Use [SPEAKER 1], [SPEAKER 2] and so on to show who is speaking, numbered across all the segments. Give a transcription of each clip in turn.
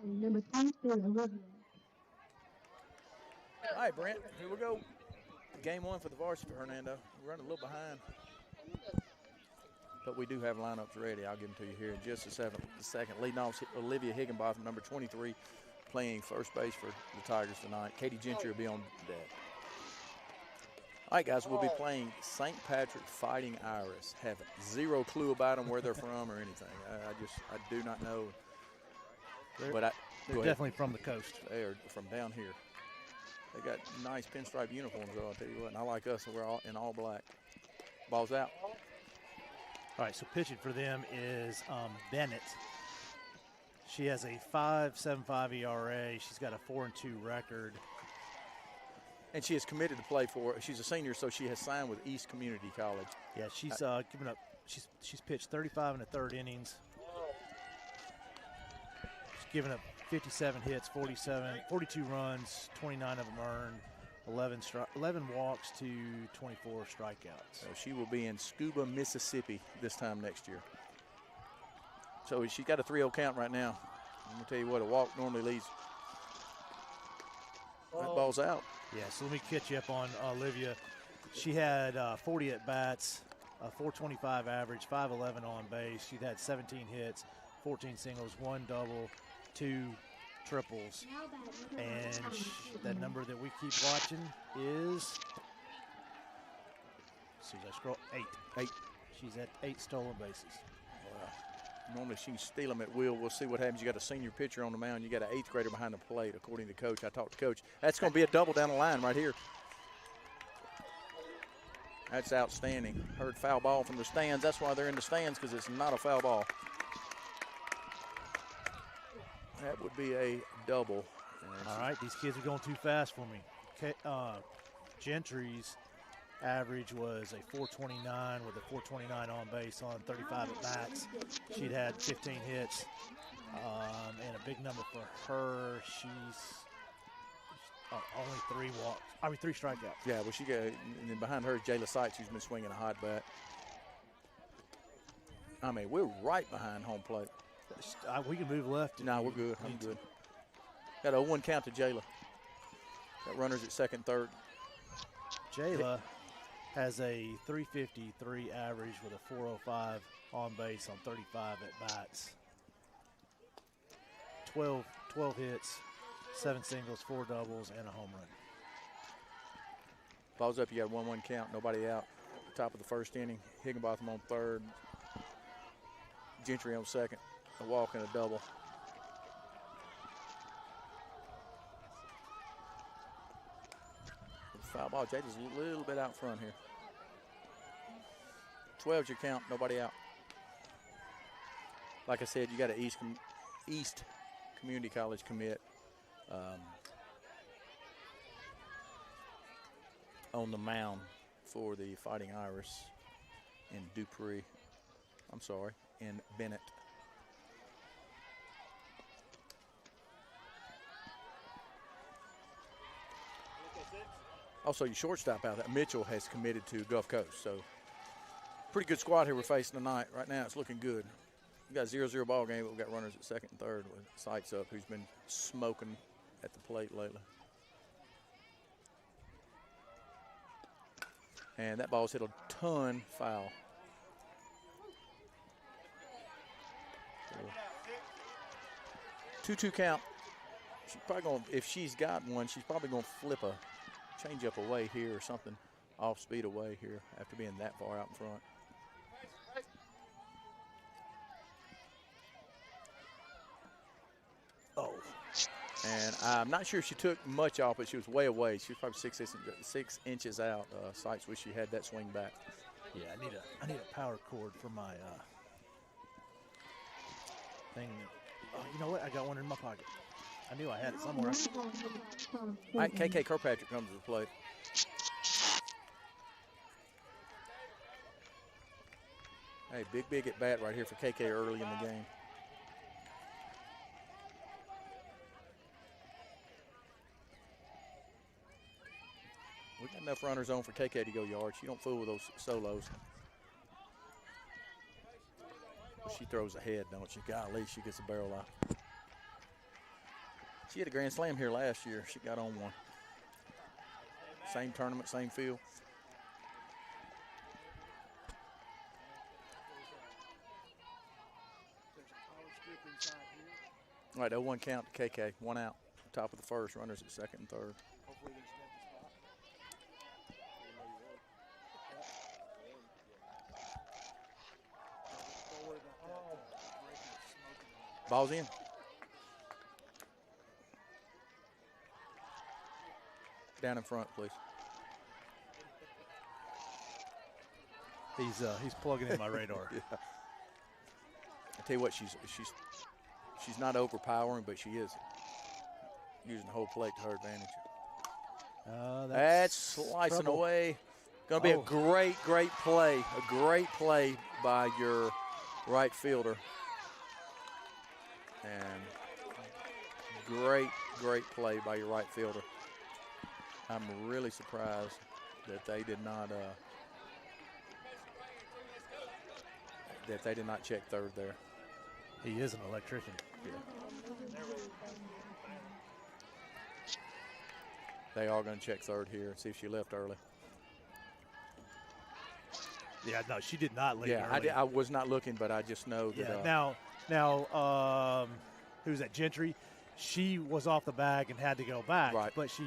[SPEAKER 1] Number 22, Olivia.
[SPEAKER 2] All right, Brent, here we go. Game one for the varsity for Hernando. We're running a little behind, but we do have lineups ready. I'll give them to you here in just a second. Leading off Olivia Higginbotham, number 23, playing first base for the Tigers tonight. Katie Gentry will be on deck. All right, guys, we'll be playing St. Patrick Fighting Iris. Have zero clue about them, where they're from, or anything. I do not know.
[SPEAKER 3] They're definitely from the coast.
[SPEAKER 2] They are from down here. They got nice pinstripe uniforms, though, I'll tell you what. And I like us, we're all in all black. Ball's out.
[SPEAKER 3] All right, so pitching for them is Bennett. She has a 5.75 ERA. She's got a 4-2 record.
[SPEAKER 2] And she is committed to play for. She's a senior, so she has signed with East Community College.
[SPEAKER 3] Yeah, she's given up. She's pitched 35 in the third innings. She's given up 57 hits, 42 runs, 29 of them earned, 11 walks to 24 strikeouts.
[SPEAKER 2] So she will be in Scuba, Mississippi this time next year. So she's got a 3-0 count right now. I'm going to tell you what, a walk normally leads. That ball's out.
[SPEAKER 3] Yeah, so let me catch you up on Olivia. She had 40 at-bats, a 425 average, 511 on base. She'd had 17 hits, 14 singles, 1 double, 2 triples. And that number that we keep watching is, see, I scroll, 8. She's at 8 stolen bases.
[SPEAKER 2] Wow. Normally she can steal them at will. We'll see what happens. You got a senior pitcher on the mound. You got an 8th grader behind the plate, according to Coach. I talked to Coach. That's going to be a double down the line right here. That's outstanding. Heard foul ball from the stands. That's why they're in the stands, because it's not a foul ball. That would be a double.
[SPEAKER 3] All right, these kids are going too fast for me. Gentry's average was a 429 with a 429 on base on 35 at bats. She'd had 15 hits, and a big number for her. She's only 3 strikeouts.
[SPEAKER 2] Yeah, well, she got, and then behind her is Jayla Sykes, who's been swinging a hot bat. I mean, we're right behind home plate.
[SPEAKER 3] We can move left.
[SPEAKER 2] No, we're good. I'm good. Got a 1 count to Jayla. Got runners at second, third.
[SPEAKER 3] Jayla has a 353 average with a 405 on base on 35 at bats. 12 hits, 7 singles, 4 doubles, and a home run.
[SPEAKER 2] Ball's up. You got 1-1 count. Nobody out. Top of the first inning. Higginbotham on third. Gentry on second. A walk and a double. Foul ball. Jada's a little bit out front here. 12's your count. Nobody out. Like I said, you got an East Community College commit on the mound for the Fighting Iris in Bennett. Also, your shortstop out there, Mitchell, has committed to Gulf Coast. So, pretty good squad here we're facing tonight. Right now, it's looking good. We got 0-0 ball game, but we've got runners at second and third with Sykes up, who's been smoking at the plate lately. And that ball's hit a ton foul. 2-2 count. She's probably going, if she's got one, she's probably going to flip a change up away here or something, off speed away here after being that far out in front. Oh. And I'm not sure if she took much off, but she was way away. She was probably 6 inches out. Sykes wish she had that swing back.
[SPEAKER 3] Yeah, I need a power cord for my thing. Oh, you know what? I got one in my pocket. I knew I had it somewhere.
[SPEAKER 2] All right, KK Kirkpatrick comes to the plate. Hey, big at bat right here for KK early in the game. We got enough runners on for KK to go yard. She don't fool with those solos. She throws ahead, don't she? Golly, she gets a barrel out. She had a grand slam here last year. She got on one. Same tournament, same field. All right, 0-1 count to KK. 1 out. Top of the first. Runners at second and third. Ball's in. Down in front, please.
[SPEAKER 3] He's plugging in my radar.
[SPEAKER 2] Yeah. I tell you what, she's not overpowering, but she is using the whole plate to her advantage. That's slicing
[SPEAKER 3] trouble.
[SPEAKER 2] away. Going to be a great play. A great play by your right fielder. And great play by your right fielder. I'm really surprised that they did not check third there.
[SPEAKER 3] He is an electrician.
[SPEAKER 2] Yeah. They are going to check third here and see if she left early.
[SPEAKER 3] Yeah, no, she did not leave
[SPEAKER 2] Yeah,
[SPEAKER 3] early.
[SPEAKER 2] I was not looking, but I just know that.
[SPEAKER 3] Now, who's that? Gentry. She was off the bag and had to go back,
[SPEAKER 2] Right.
[SPEAKER 3] but she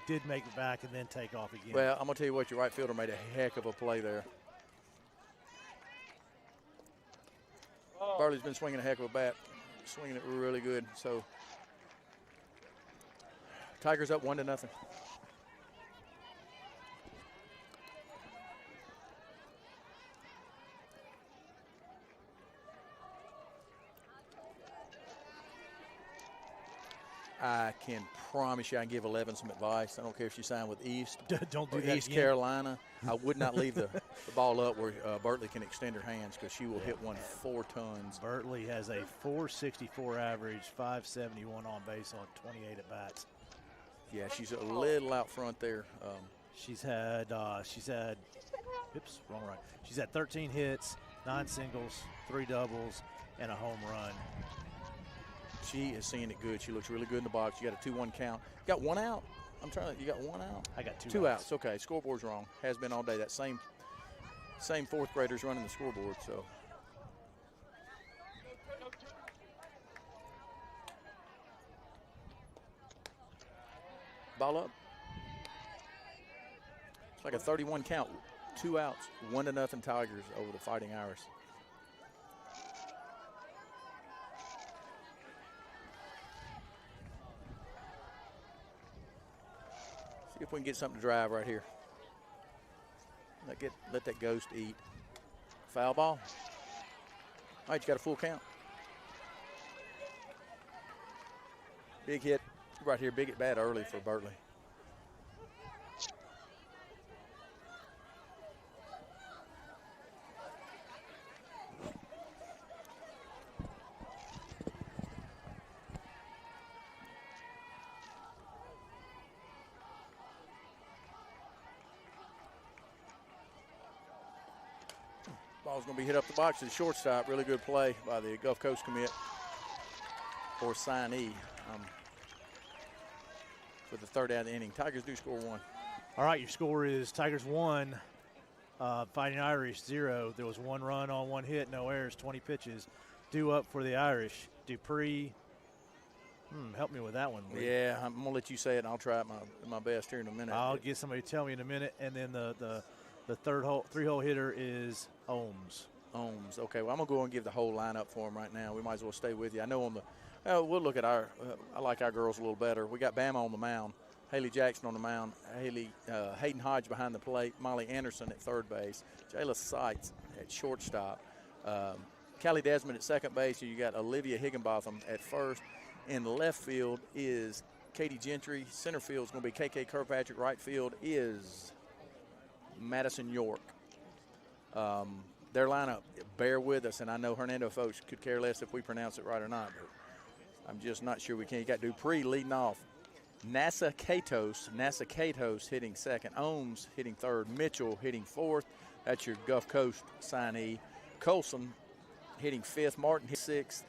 [SPEAKER 3] did make it back and then take off again.
[SPEAKER 2] Well, I'm going to tell you what, your right fielder made a heck of a play there. Burley's been swinging a heck of a bat, swinging it really good. So, Tigers up 1-0. I can promise you I can give 11 some advice. I don't care if she signed with East
[SPEAKER 3] Don't do
[SPEAKER 2] or
[SPEAKER 3] that
[SPEAKER 2] East
[SPEAKER 3] again.
[SPEAKER 2] Carolina. I would not leave the ball up where Bertley can extend her hands because she will hit one 4 tons.
[SPEAKER 3] Bertley has a 464 average, 571 on base on 28 at bats.
[SPEAKER 2] Yeah, she's a little out front there.
[SPEAKER 3] She's had She's had 13 hits, 9 singles, 3 doubles, and a home run.
[SPEAKER 2] She is seeing it good. She looks really good in the box. You got a 2-1 count. You got 1 out. You got 1 out?
[SPEAKER 3] I got
[SPEAKER 2] 2 outs. Okay, scoreboard's wrong. Has been all day. That same fourth graders running the scoreboard, so. Ball up. It's like a 31 count. 2 outs. 1-0 Tigers over the Fighting Irish. See if we can get something to drive right here. Let that ghost eat. Foul ball. All right, you got a full count. Big hit right here. Big at bat early for Bertley. Ball's going to be hit up the box to the shortstop. Really good play by the Gulf Coast commit or signee for the third out of the inning. Tigers do score 1.
[SPEAKER 3] All right, your score is Tigers 1, Fighting Irish 0. There was 1 run on 1 hit, no errors, 20 pitches. Due up for the Irish. Dupree. Help me with that one, Lee.
[SPEAKER 2] Yeah, I'm going to let you say it, and I'll try it my best here in a minute.
[SPEAKER 3] I'll get somebody to tell me in a minute. And then the three-hole hitter is Ohms.
[SPEAKER 2] Okay, well, I'm going to go and give the whole lineup for him right now. We might as well stay with you. I know we'll look at I like our girls a little better. We got Bama on the mound, Haley Jackson on the mound, Hayden Hodge behind the plate, Molly Anderson at third base, Jayla Seitz at shortstop, Callie Desmond at second base, and you got Olivia Higginbotham at first. In the left field is Katie Gentry. Center field is going to be KK Kirkpatrick. Right field is Madison York. Their lineup, bear with us, and I know Hernando folks could care less if we pronounce it right or not, but I'm just not sure we can. You got Dupree leading off. NASA Katos hitting second. Ohms hitting third. Mitchell hitting fourth. That's your Gulf Coast signee. Colson hitting fifth. Martin hit sixth.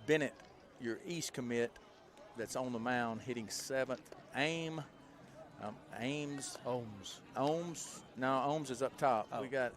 [SPEAKER 2] Bennett, your East commit, that's on the mound, hitting 7th. Ames.
[SPEAKER 3] Ohms.
[SPEAKER 2] No, Ohms is up top.
[SPEAKER 3] Oh.
[SPEAKER 2] We got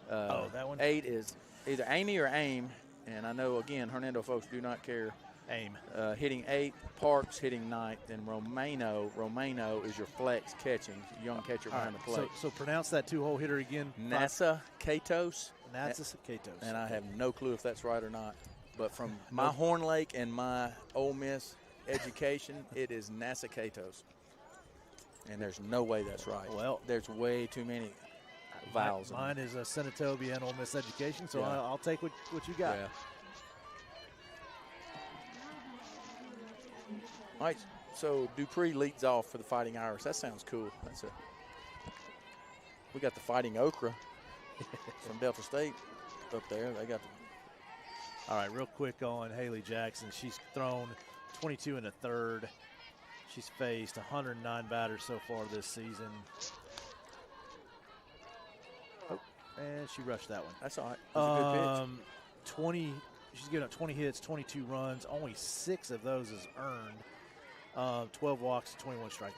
[SPEAKER 3] That one?
[SPEAKER 2] 8 is either Amy or Aim. And I know, again, Hernando folks do not care.
[SPEAKER 3] Aim.
[SPEAKER 2] Hitting 8th, Parks hitting 9th, and Romano is your flex catching, young catcher behind the plate.
[SPEAKER 3] So pronounce that 2-hole hitter again.
[SPEAKER 2] NASA Katos.
[SPEAKER 3] Natsa Katos.
[SPEAKER 2] And I have no clue if that's right or not. But from my Horn Lake and my Ole Miss education, it is NASA Katos. And there's no way that's right.
[SPEAKER 3] Well,
[SPEAKER 2] there's way too many vowels.
[SPEAKER 3] Mine is a Senatobia and Ole Miss education, so
[SPEAKER 2] Yeah.
[SPEAKER 3] I'll take what you got.
[SPEAKER 2] Yeah. All right, so Dupree leads off for the Fighting Irish. That sounds cool. We got the Fighting Okra from Delta State up there. They got
[SPEAKER 3] All right, real quick on Haley Jackson. She's thrown 22 and a third. She's faced 109 batters so far this season. Oh, and she rushed that one.
[SPEAKER 2] That's all right. That's a good pitch.
[SPEAKER 3] 20. She's given up 20 hits, 22 runs. Only 6 of those is earned. 12 walks, 21 strikeouts.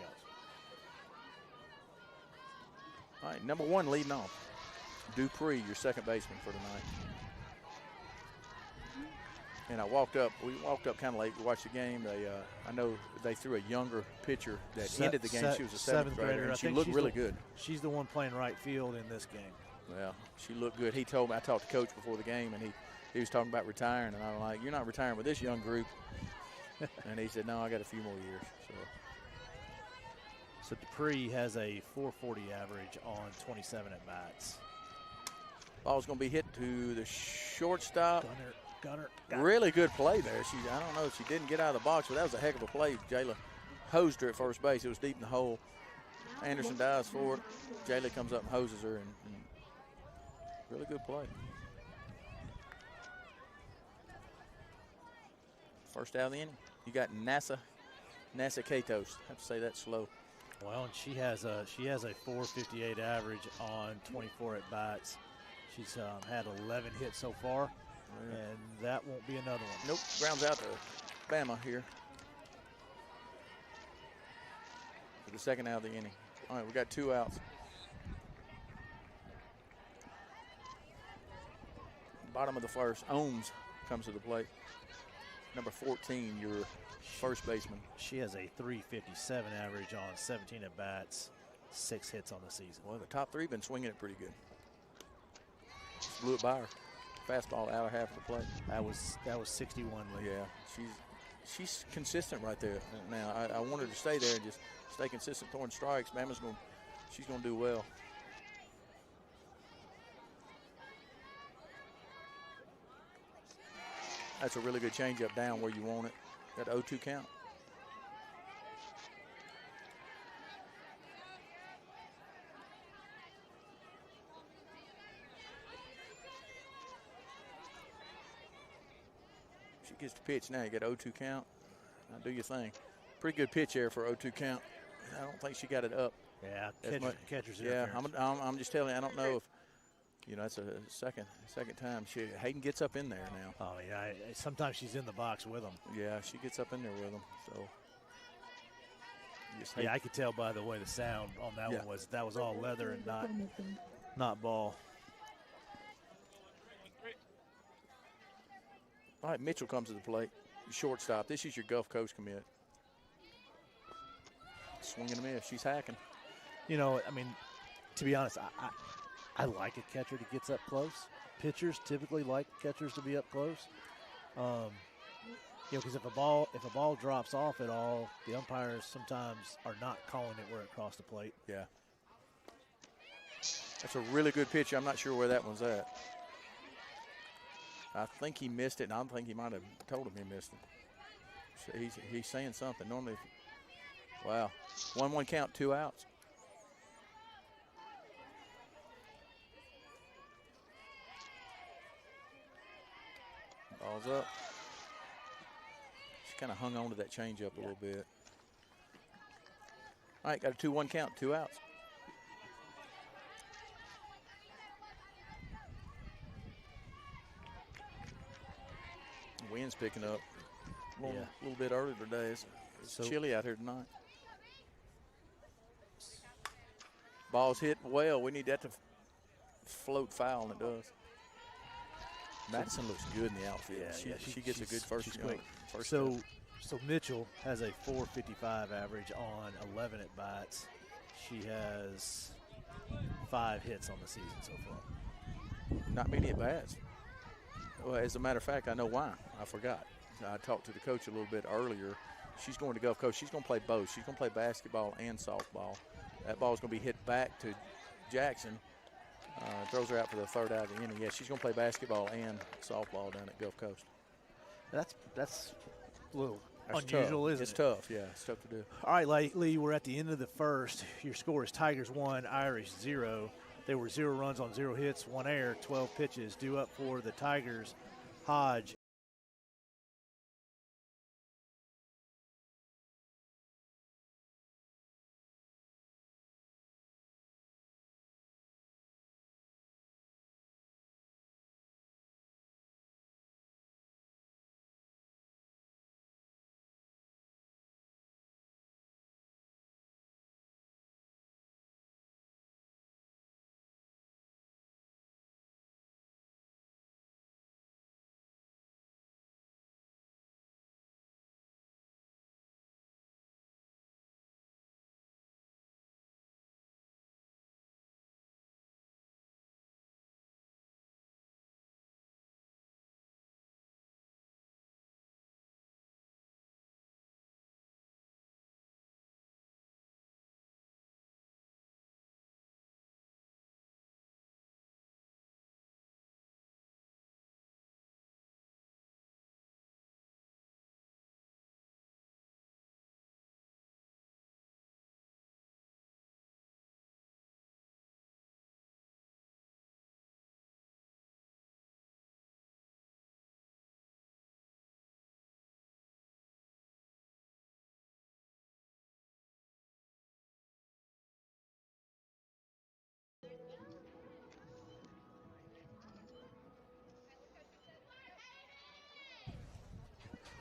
[SPEAKER 2] All right, number 1 leading off. Dupree, your second baseman for tonight. And we walked up kind of late. We watched the game. I know they threw a younger pitcher that ended the game. She was a 7th grader, and she looked really good.
[SPEAKER 3] She's the one playing right field in this game.
[SPEAKER 2] Well, she looked good. He told me, I talked to Coach before the game, and he was talking about retiring, and I'm like, you're not retiring with this young group. And he said, no, I got a few more years.
[SPEAKER 3] So Dupree has a 440 average on 27 at-bats.
[SPEAKER 2] Ball's going to be hit to the shortstop.
[SPEAKER 3] Gunner.
[SPEAKER 2] Really good play there. I don't know if she didn't get out of the box, but that was a heck of a play. Jayla hosed her at first base. It was deep in the hole. Anderson dives for it. Jayla comes up and hoses her, and really good play. First out of the inning. You got NASA Katos. I have to say that slow.
[SPEAKER 3] Well, and she has a 458 average on 24 at bats. She's had 11 hits so far, and that won't be another one.
[SPEAKER 2] Nope, grounds out to Bama here for the second out of the inning. All right, we got 2 outs. Bottom of the first, Ohms comes to the plate. Number 14, your first baseman.
[SPEAKER 3] She has a 357 average on 17 at bats, 6 hits on the season.
[SPEAKER 2] Well, the top 3 been swinging it pretty good. Just blew it by her. Fastball out of half of the plate.
[SPEAKER 3] That was 61. Lee.
[SPEAKER 2] Yeah, she's consistent right there. Now I want her to stay there and just stay consistent throwing strikes. She's gonna do well. That's a really good changeup down where you want it. Got 0-2 count. She gets the pitch now. You got 0-2 count. Now do your thing. Pretty good pitch there for 0-2 count. I don't think she got it up.
[SPEAKER 3] Yeah, catcher's
[SPEAKER 2] yeah.
[SPEAKER 3] interference.
[SPEAKER 2] I'm just telling you. I don't know if that's a second time. Hayden gets up in there now.
[SPEAKER 3] Oh yeah, sometimes she's in the box with them.
[SPEAKER 2] Yeah, she gets up in there with them. So.
[SPEAKER 3] Yeah, I could tell by the way the sound on that one was. That was all leather and not ball.
[SPEAKER 2] All right, Mitchell comes to the plate. Shortstop. This is your Gulf Coast commit. Swing and a miss. She's hacking.
[SPEAKER 3] To be honest, I like a catcher that gets up close. Pitchers typically like catchers to be up close. Because if a ball drops off at all, the umpires sometimes are not calling it where it crossed the plate.
[SPEAKER 2] Yeah. That's a really good pitch. I'm not sure where that one's at. I think he missed it, and I think he might have told him he missed it. He's saying something. Normally, wow. 1-1 count, 2 outs. Ball's up. She kind of hung on to that changeup a little bit. All right, got a 2-1 count, 2 outs. Wind's picking up a little bit earlier today. It's It's chilly out here tonight. Ball's hit well. We need that to float foul, and it does. Madison looks good in the outfield. She gets a good first.
[SPEAKER 3] So Mitchell has a 4.55 average on 11 at bats. She has 5 hits on the season so far.
[SPEAKER 2] Not many at bats. Well, as a matter of fact, I know why. I forgot. I talked to the coach a little bit earlier. She's going to Gulf Coast. She's going to play both. She's going to play basketball and softball. That ball is going to be hit back to Jackson. Throws her out for the third out of the inning. Yeah, she's going to play basketball and softball down at Gulf Coast.
[SPEAKER 3] That's a little unusual, isn't it?
[SPEAKER 2] It's tough, yeah. It's tough to do.
[SPEAKER 3] All right, Lee, we're at the end of the first. Your score is Tigers 1, Irish 0. There were 0 runs on 0 hits, 1 error, 12 pitches. Due up for the Tigers, Hodge.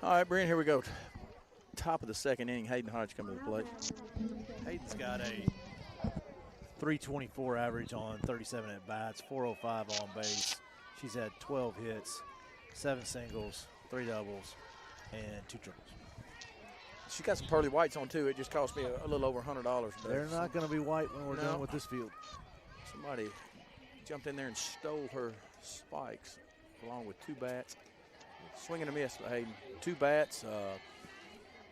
[SPEAKER 2] All right, Brent, here we go. Top of the second inning, Hayden Hodge coming to the plate.
[SPEAKER 3] Hayden's got a 3.24 average on 37 at bats, 4.05 on base. She's had 12 hits, 7 singles, 3 doubles, and 2 triples.
[SPEAKER 2] She got some pearly whites on, too. It just cost me a little over $100.
[SPEAKER 3] They're not going to be white when we're done with this field.
[SPEAKER 2] Somebody jumped in there and stole her spikes along with 2 bats. Swing and a miss for Hayden. 2 bats.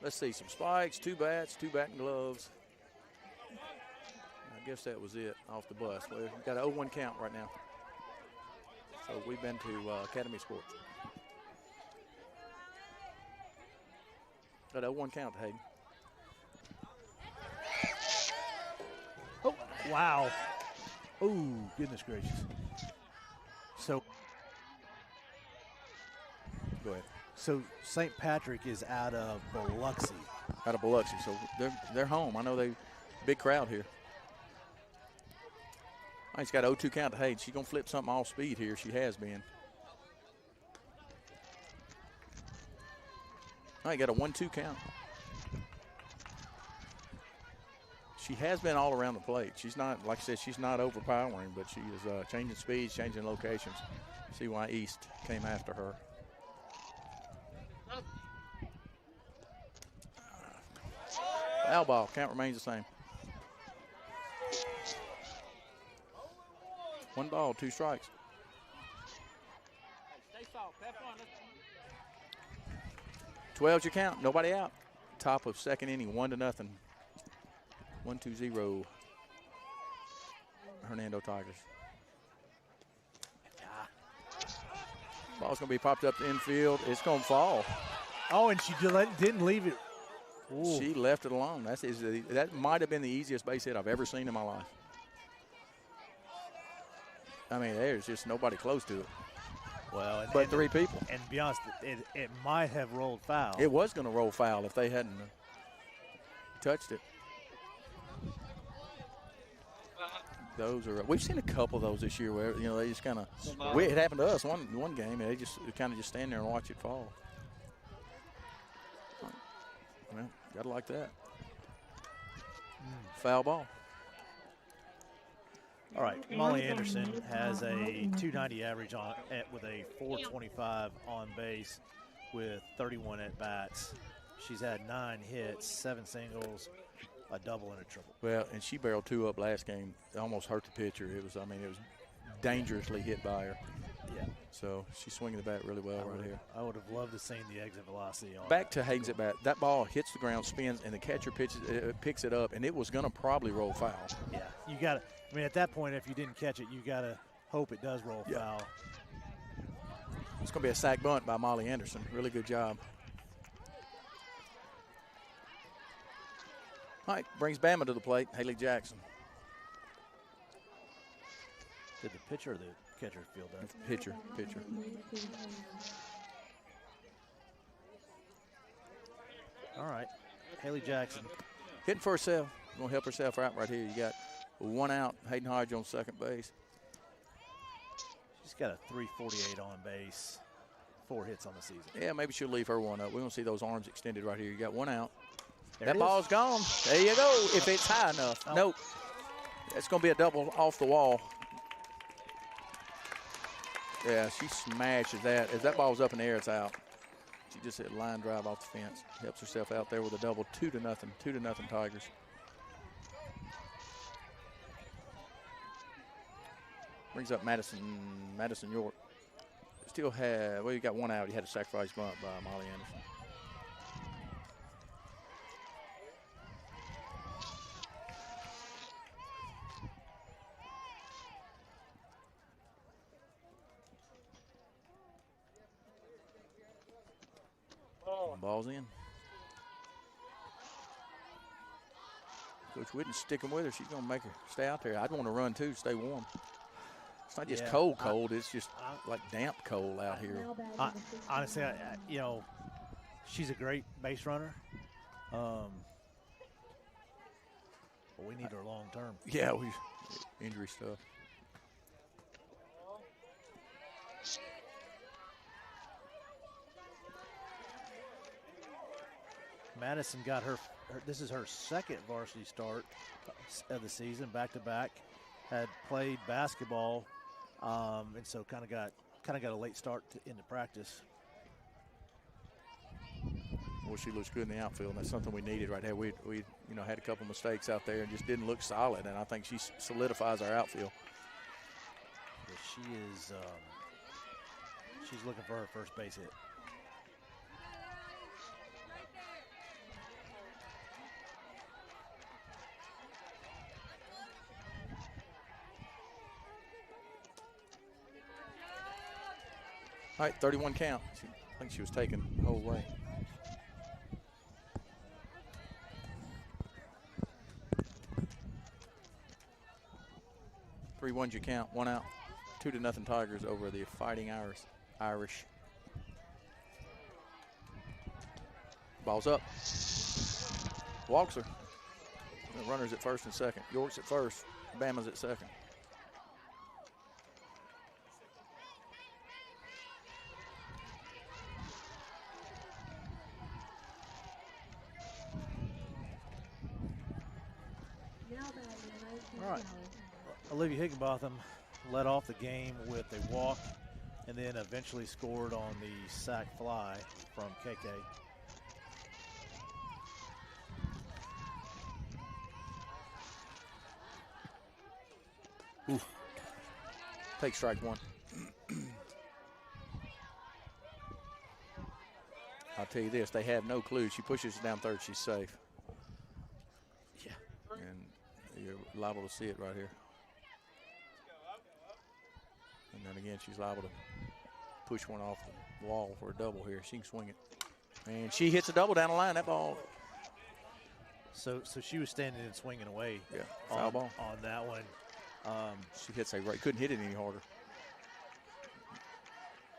[SPEAKER 2] Let's see, some spikes, 2 bats, 2 batting gloves. I guess that was it off the bus. We've got an 0-1 count right now. So we've been to Academy Sports. Got an 0-1 count, Hayden.
[SPEAKER 3] Oh, wow. Oh, goodness gracious. So,
[SPEAKER 2] go ahead.
[SPEAKER 3] So St. Patrick is out of Biloxi.
[SPEAKER 2] Out of Biloxi, so they're home. I know they big crowd here. All right, he's got 0-2 count to Hayden. She's gonna flip something off speed here. She has been. All right, got a 1-2 count. She has been all around the plate. She's not, like I said, she's not overpowering, but she is changing speeds, changing locations. See why East came after her. Foul ball. Count remains the same. 1 ball, 2 strikes. 12's your count. Nobody out. Top of second inning, 1-0. 1-2-0. Hernando Tigers. Ball's going to be popped up the infield. It's going to fall.
[SPEAKER 3] Oh, and she didn't leave it. Ooh.
[SPEAKER 2] She left it alone. That might have been the easiest base hit I've ever seen in my life. I mean, there's just nobody close to it.
[SPEAKER 3] Well,
[SPEAKER 2] but 3 people.
[SPEAKER 3] And to be honest, it might have rolled foul.
[SPEAKER 2] It was going to roll foul if they hadn't touched it. We've seen a couple of those this year where they just kind of. It happened to us one game. And they just kind of stand there and watch it fall. Well, gotta like that. Foul ball.
[SPEAKER 3] All right, Molly Anderson has a 290 average with a 425 on base with 31 at bats. She's had 9 hits, 7 singles, a double, and a triple.
[SPEAKER 2] Well, and she barreled 2 up last game. It almost hurt the pitcher. It was dangerously hit by her.
[SPEAKER 3] Yeah.
[SPEAKER 2] So she's swinging the bat really well right here.
[SPEAKER 3] I would have loved to have seen the exit velocity on
[SPEAKER 2] Back to Hagen's at bat. That ball hits the ground, spins, and the catcher picks it up, and it was going to probably roll foul.
[SPEAKER 3] Yeah, you got to. I mean, at that point, if you didn't catch it, you got to hope it does roll foul.
[SPEAKER 2] It's going to be a sack bunt by Molly Anderson. Really good job. All right, brings Bama to the plate, Haley Jackson.
[SPEAKER 3] Did the pitcher or the catcher field that?
[SPEAKER 2] Pitcher.
[SPEAKER 3] All right, Haley Jackson.
[SPEAKER 2] Hitting for herself. Going to help herself out right here. You got 1 out. Hayden Hodge on second base.
[SPEAKER 3] She's got a 348 on base, 4 hits on the season.
[SPEAKER 2] Yeah, maybe she'll leave her one up. We're going to see those arms extended right here. You got 1 out.
[SPEAKER 3] That
[SPEAKER 2] ball's gone. There you go, if it's high enough.
[SPEAKER 3] Oh.
[SPEAKER 2] Nope. It's going to be a double off the wall. Yeah, she smashes that. As that ball's up in the air, it's out. She just hit a line drive off the fence. Helps herself out there with a double. 2-0. 2-0 Tigers. Brings up Madison York. Still had, well, you got 1 out. You had a sacrifice bunt by Molly Anderson. Ball's in. Coach Whitten's sticking with her. She's going to make her stay out there. I'd want to run, too, stay warm. It's not just cold. It's just like damp cold out here.
[SPEAKER 3] Honestly, you know, she's a great base runner. But we need her long term.
[SPEAKER 2] Yeah, injury stuff.
[SPEAKER 3] Madison got her, this is her second varsity start of the season, back-to-back. Had played basketball, and so kind of got a late start into practice.
[SPEAKER 2] Well, she looks good in the outfield, and that's something we needed right there. We had a couple mistakes out there and just didn't look solid, and I think she solidifies our outfield.
[SPEAKER 3] But she is, she's looking for her first base hit.
[SPEAKER 2] All right, 31 count. I think she was taken the whole way. Three ones you count, 1 out. 2-0 Tigers over the Fighting Irish. Ball's up. Walks her. The runner's at first and second. York's at first. Bama's at second.
[SPEAKER 3] All right. Olivia Higginbotham led off the game with a walk and then eventually scored on the sac fly from KK.
[SPEAKER 2] Ooh. Take strike 1. I'll tell you this, they have no clue. She pushes it down third, she's safe.
[SPEAKER 3] Yeah.
[SPEAKER 2] And you're liable to see it right here. And then again, she's liable to push one off the wall for a double here. She can swing it. And she hits a double down the line. That ball.
[SPEAKER 3] So she was standing and swinging away.
[SPEAKER 2] Yeah, foul ball
[SPEAKER 3] on that one.
[SPEAKER 2] She hits a right. Couldn't hit it any harder.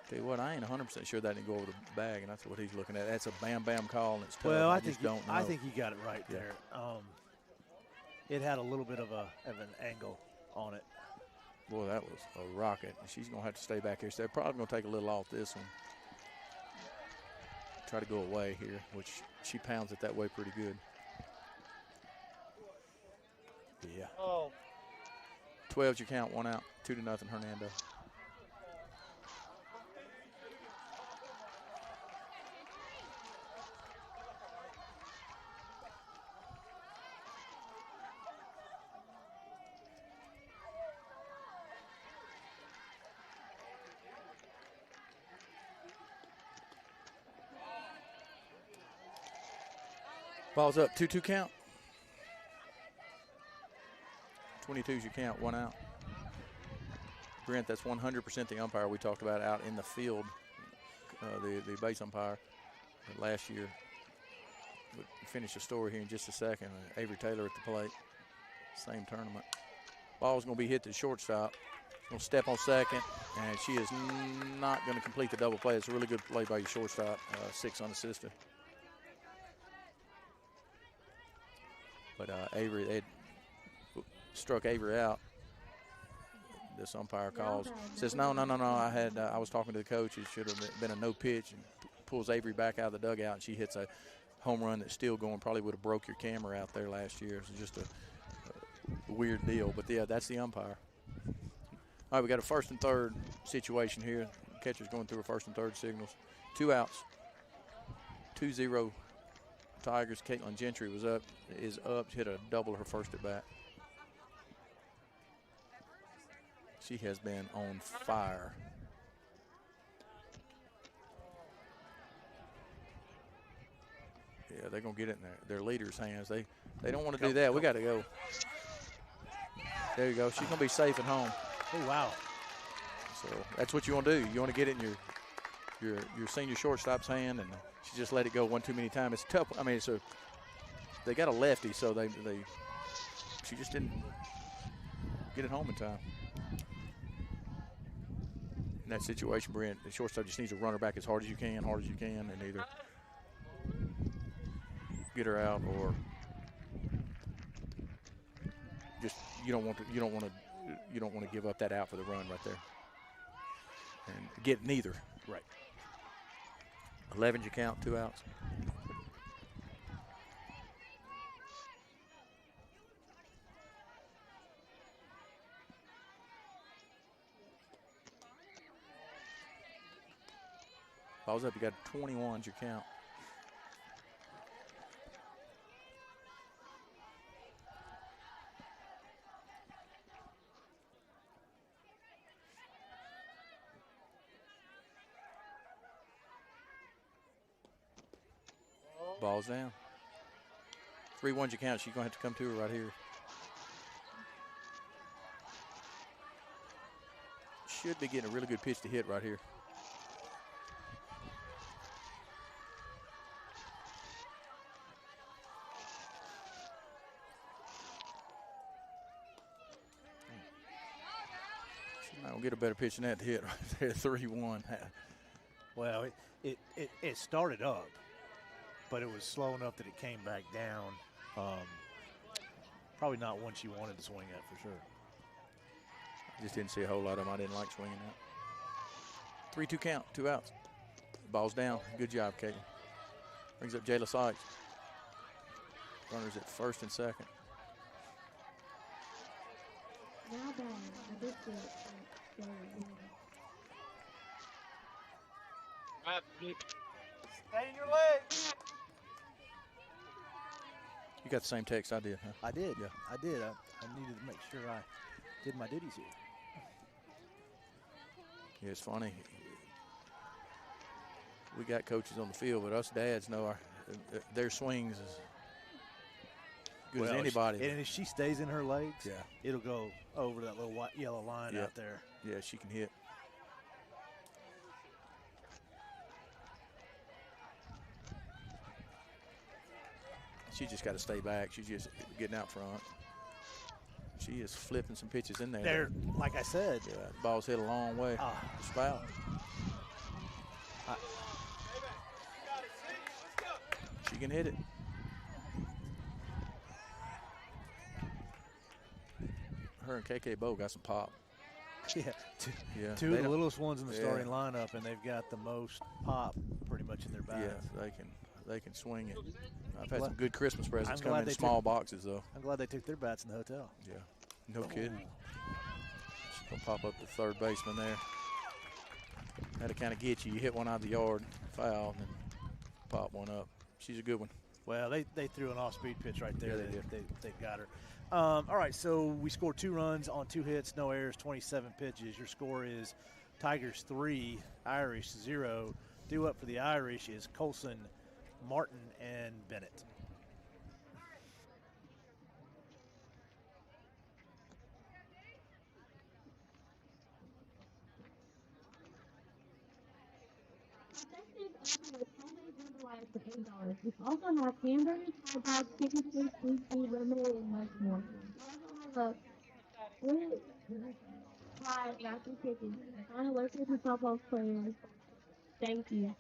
[SPEAKER 2] Tell you what, I ain't 100% sure that didn't go over the bag, and that's what he's looking at. That's a bam call, and it's tough.
[SPEAKER 3] Well, I
[SPEAKER 2] just don't know.
[SPEAKER 3] I think he got it right there. It had a little bit of an angle on it.
[SPEAKER 2] Boy, that was a rocket. She's going to have to stay back here. So they're probably going to take a little off this one. try to go away here, which she pounds it that way pretty good. Yeah. 12's your count, 1 out, 2-0 Hernando. Ball's up, 2-2 count. 22's your count, 1 out. Brent, that's 100% the umpire we talked about out in the field, the base umpire last year. We'll finish the story here in just a second. Avery Taylor at the plate, same tournament. Ball's going to be hit to the shortstop. Going to step on second, and she is not going to complete the double play. It's a really good play by your shortstop, 6 unassisted. But Avery, they struck Avery out. This umpire calls, says, no. I was talking to the coach. It should have been a no pitch, and pulls Avery back out of the dugout, and she hits a home run that's still going. Probably would have broke your camera out there last year. It's just a weird deal. But yeah, that's the umpire. All right, we got a 1st and 3rd situation here. Catcher's going through a 1st and 3rd signals. 2 outs. 2-0 Tigers. Caitlin Gentry is up, hit a double her first at bat. She has been on fire. Yeah, they're going to get it in their leader's hands. They don't want to do that. We got to go. There you go. She's going to be safe at home.
[SPEAKER 3] Oh, wow.
[SPEAKER 2] So that's what you want to do. You want to get it in your senior shortstop's hand, and she just let it go one too many times. It's tough. I mean, they got a lefty, so she just didn't get it home in time. In that situation, Brent, the shortstop just needs to run her back as hard as you can, and either get her out or just you don't want to give up that out for the run right there, and get neither.
[SPEAKER 3] Right.
[SPEAKER 2] 11's your count, 2 outs. Ball's up. You got 21's your count. Ball's down. 3-1's your count. She's going to have to come to her right here. Should be getting a really good pitch to hit right here. She's not going to get a better pitch than that to hit right there. 3-1.
[SPEAKER 3] Well, it started up, but it was slow enough that it came back down. Probably not one she wanted to swing at for sure.
[SPEAKER 2] Just didn't see a whole lot of them. I didn't like swinging at. 3-2 count, 2 outs. Ball's down. Good job, Caitlin. Brings up Jayla Sykes. Runners at 1st and 2nd.
[SPEAKER 3] Stay in your legs.
[SPEAKER 2] You got the same text I did, huh?
[SPEAKER 3] I did.
[SPEAKER 2] Yeah.
[SPEAKER 3] I did. I needed to make sure I did my duties here.
[SPEAKER 2] Yeah, it's funny. We got coaches on the field, but us dads know their swings as good as anybody.
[SPEAKER 3] And if she stays in her legs,
[SPEAKER 2] yeah,
[SPEAKER 3] it'll go over that little white, yellow line out there.
[SPEAKER 2] Yeah, she can hit. She just got to stay back. She's just getting out front. She is flipping some pitches in there.
[SPEAKER 3] There, like I said.
[SPEAKER 2] Yeah, the ball's hit a long way. The spout. She can hit it. Her and KK Bow got some pop.
[SPEAKER 3] Yeah, two of the littlest ones in the starting lineup, and they've got the most pop pretty much pitching their
[SPEAKER 2] Yeah,
[SPEAKER 3] bats.
[SPEAKER 2] they can swing it. I've had some good Christmas presents
[SPEAKER 3] I'm
[SPEAKER 2] come
[SPEAKER 3] glad
[SPEAKER 2] in small boxes, though.
[SPEAKER 3] I'm glad they took their bats in the hotel.
[SPEAKER 2] Yeah, no kidding. She's going to pop up the third baseman there. That'll kind of get you. You hit one out of the yard, foul, and then pop one up. She's a good one.
[SPEAKER 3] Well, they threw an off-speed pitch right there.
[SPEAKER 2] Yeah, they did.
[SPEAKER 3] They got her. All right, so we scored 2 runs on 2 hits, no errors, 27 pitches. Your score is Tigers 3, Irish 0. Due up for the Irish is Colson, Martin, and Bennett.
[SPEAKER 1] For $8. We also have hamburgers, hot dogs, chicken strips, seafood, lemonade, and much more. We also have a fruit pie, wrapped chicken. Find a local softball players. Thank you.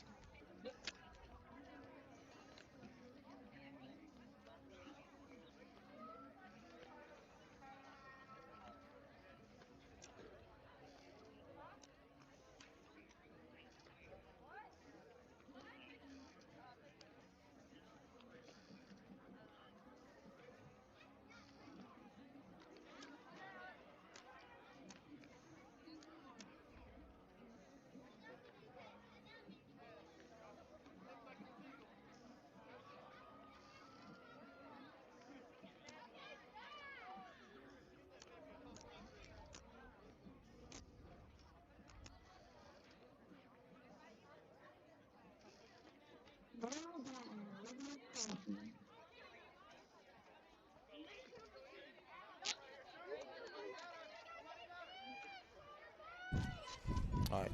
[SPEAKER 2] All right.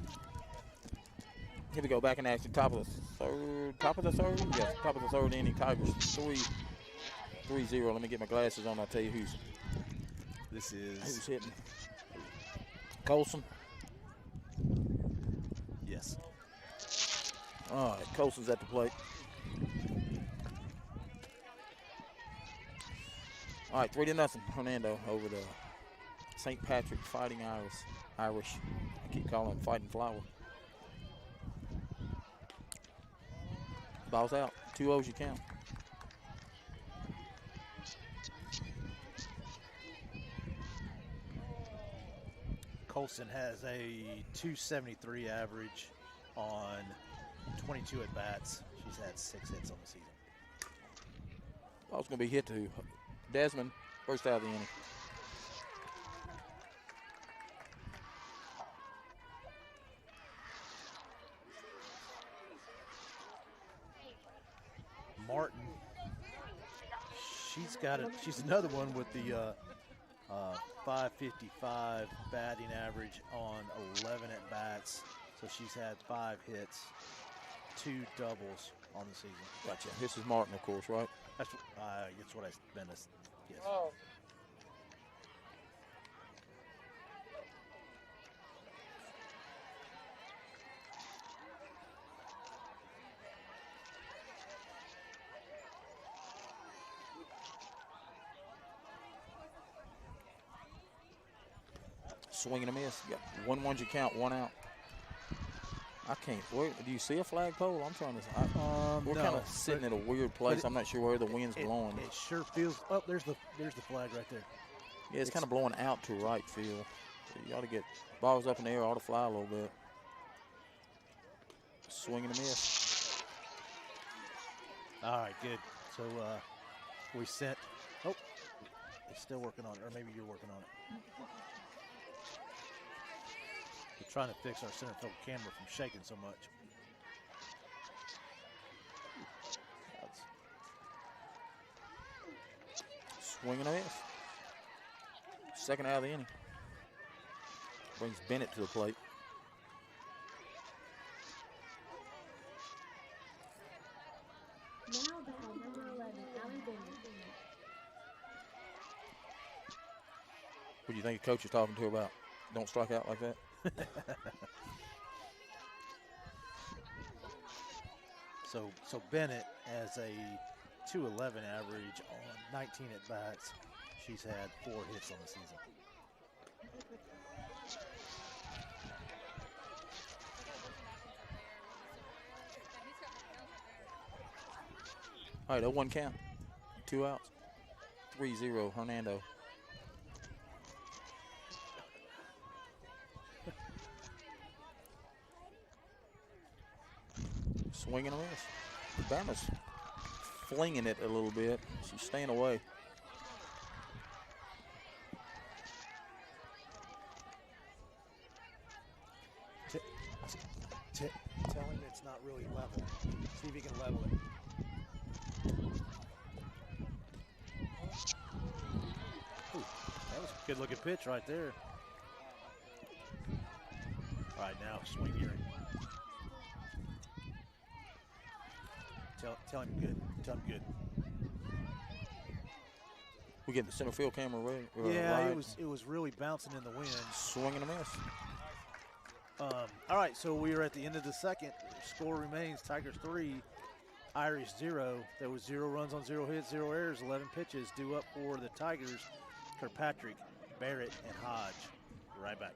[SPEAKER 2] Here we go. Back in action. Top of the third. Yes, top of the third inning. Tigers 3-0. Let me get my glasses on. I'll tell you who's hitting. Colson.
[SPEAKER 3] Yes.
[SPEAKER 2] All right. Colson's at the plate. All right. 3-0. Hernando over the St. Patrick Fighting Irish. I keep calling them Fighting Flower. Ball's out. 2-0's your count.
[SPEAKER 3] Colson has a 273 average on 22 at-bats. She's had 6 hits on the season.
[SPEAKER 2] Ball's going to be hit to Desmond, first out of the inning.
[SPEAKER 3] Martin, she's another one with the 555 batting average on 11 at-bats. So she's had 5 hits, 2 doubles on the season.
[SPEAKER 2] Gotcha. This is Martin, of course, right?
[SPEAKER 3] That's what I've been. Yes.
[SPEAKER 1] Oh.
[SPEAKER 2] Swing and a miss. Yeah, 1-1's your count, 1 out. I can't. Do you see a flagpole? I'm trying to. We're kind of sitting in a weird place. I'm not sure where the wind's blowing.
[SPEAKER 3] It sure feels. Oh, there's the flag right there.
[SPEAKER 2] Yeah, it's kind of blowing out to right field. So you ought to get balls up in the air, ought to fly a little bit. Swing and a miss.
[SPEAKER 3] All right, good. So we sent. Oh, he's still working on it, or maybe you're working on it. We're trying to fix our center field camera from shaking so much.
[SPEAKER 2] Swing and a miss. Second out of the inning. Brings Bennett to the plate.
[SPEAKER 1] Now batting number 11, Allie Bennett.
[SPEAKER 2] What do you think the coach is talking to her about? Don't strike out like that?
[SPEAKER 3] So Bennett has a 211 average on 19 at-bats. She's had 4 hits on the season.
[SPEAKER 2] All right, 0-1 count. 2 outs. 3-0 Hernando. Swinging a miss. Bama's flinging it a little bit. She's staying away.
[SPEAKER 3] Tell him it's not really level. See if he can level it. Ooh, that was a good looking pitch right there. All right, now swing here. Tell him good. Tell him good.
[SPEAKER 2] We get the center field camera ready.
[SPEAKER 3] Yeah,
[SPEAKER 2] right.
[SPEAKER 3] it was really bouncing in the wind.
[SPEAKER 2] Swinging a miss.
[SPEAKER 3] All right, so we are at the end of the second. Score remains Tigers 3, Irish 0. There was 0 runs on 0 hits, 0 errors, 11 pitches due up for the Tigers. Kirkpatrick, Barrett, and Hodge. Be right back.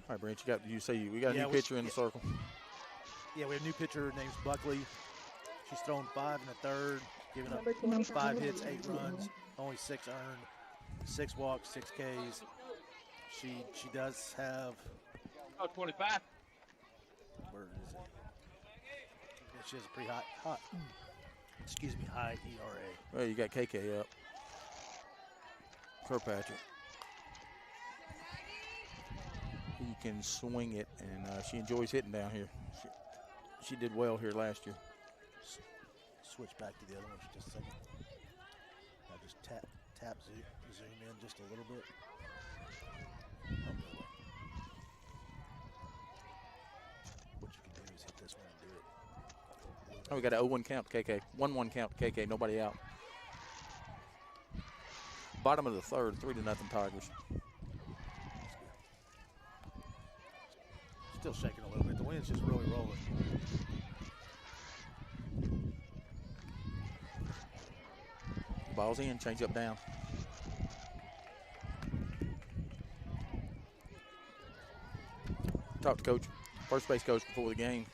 [SPEAKER 2] All right, Brent, we got a new pitcher in the circle.
[SPEAKER 3] Yeah, we have a new pitcher named Buckley. She's thrown 5 in the third, giving up
[SPEAKER 1] Number
[SPEAKER 3] 5 hits, 8 runs, only 6 earned, 6 walks, 6 Ks. She does have.
[SPEAKER 4] 25.
[SPEAKER 3] Where is it? Yeah, she has a pretty high ERA.
[SPEAKER 2] Well, you got KK up. Kirkpatrick. He can swing it, and she enjoys hitting down here. She did well here last year.
[SPEAKER 3] Switch back to the other one for just a second. Now just tap zoom in just a little bit. What you can do is hit this one and do it.
[SPEAKER 2] Oh, we got an 0-1 count to KK. 1-1 count to KK. Nobody out. Bottom of the third, 3-0 Tigers.
[SPEAKER 3] Still shaking a little bit. The wind's just really rolling.
[SPEAKER 2] Ball's in, change up down. Talked to coach, first base coach before the game.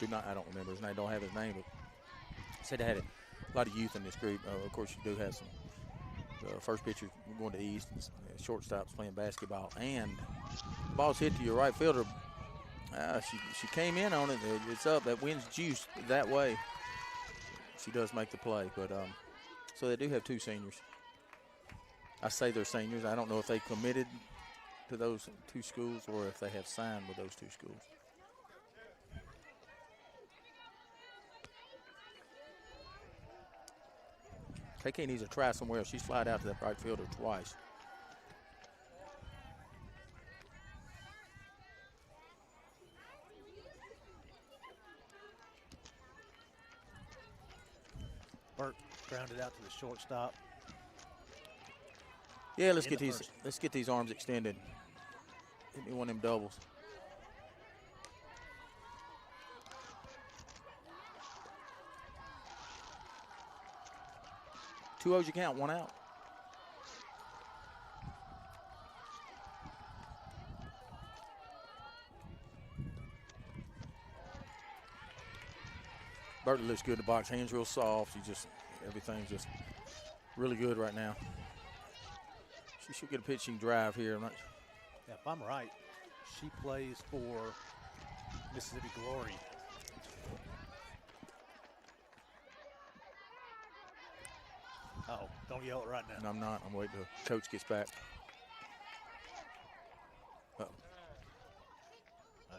[SPEAKER 2] I don't remember his name, don't have his name, but said they had a lot of youth in this group. Of course, you do have some first pitcher going to East, and shortstops playing basketball, and the ball's hit to your right fielder. She came in on it. It's up. That wind's juiced that way. She does make the play, but so they do have 2 seniors. I say they're seniors. I don't know if they committed to those 2 schools or if they have signed with those 2 schools. KK needs to try somewhere else. She's flied out to that right fielder twice.
[SPEAKER 3] Burt grounded out to the shortstop.
[SPEAKER 2] Yeah,
[SPEAKER 3] in the first.
[SPEAKER 2] let's get these arms extended. Hit me one of them doubles. 2-0's your count, 1 out. Bertley looks good in the box. Hands real soft. Everything's just really good right now. She should get a pitching drive here.
[SPEAKER 3] Yeah, if I'm right, she plays for Mississippi Glory. Uh-oh, don't yell it right now.
[SPEAKER 2] No, I'm not. I'm waiting till coach gets back. Uh-oh.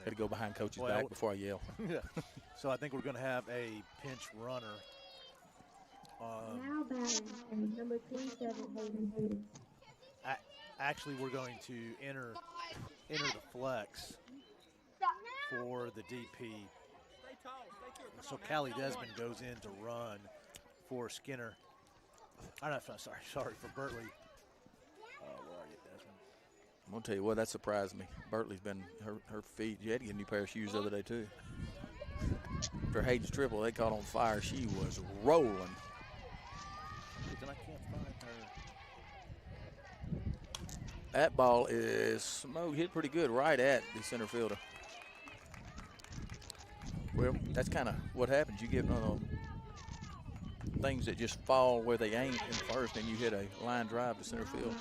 [SPEAKER 2] Got to go behind coach's back before I yell.
[SPEAKER 3] Yeah. So I think we're going to have a pinch runner.
[SPEAKER 1] Now batting number 27, Hayden.
[SPEAKER 3] Actually, we're going to enter the flex for the DP. So Callie Desmond goes in to run for Skinner. I'm not sorry for Bertley. Where are you, Desmond?
[SPEAKER 2] I'm going to tell you what, that surprised me. Bertley's been, her feet, she had to get a new pair of shoes the other day, too. After Hayden's triple, they caught on fire. She was rolling.
[SPEAKER 3] And I can't find her.
[SPEAKER 2] That ball is smoked, hit pretty good right at the center fielder. Well, that's kind of what happens. You get one of them things that just fall where they ain't in first, and you hit a line drive to center field.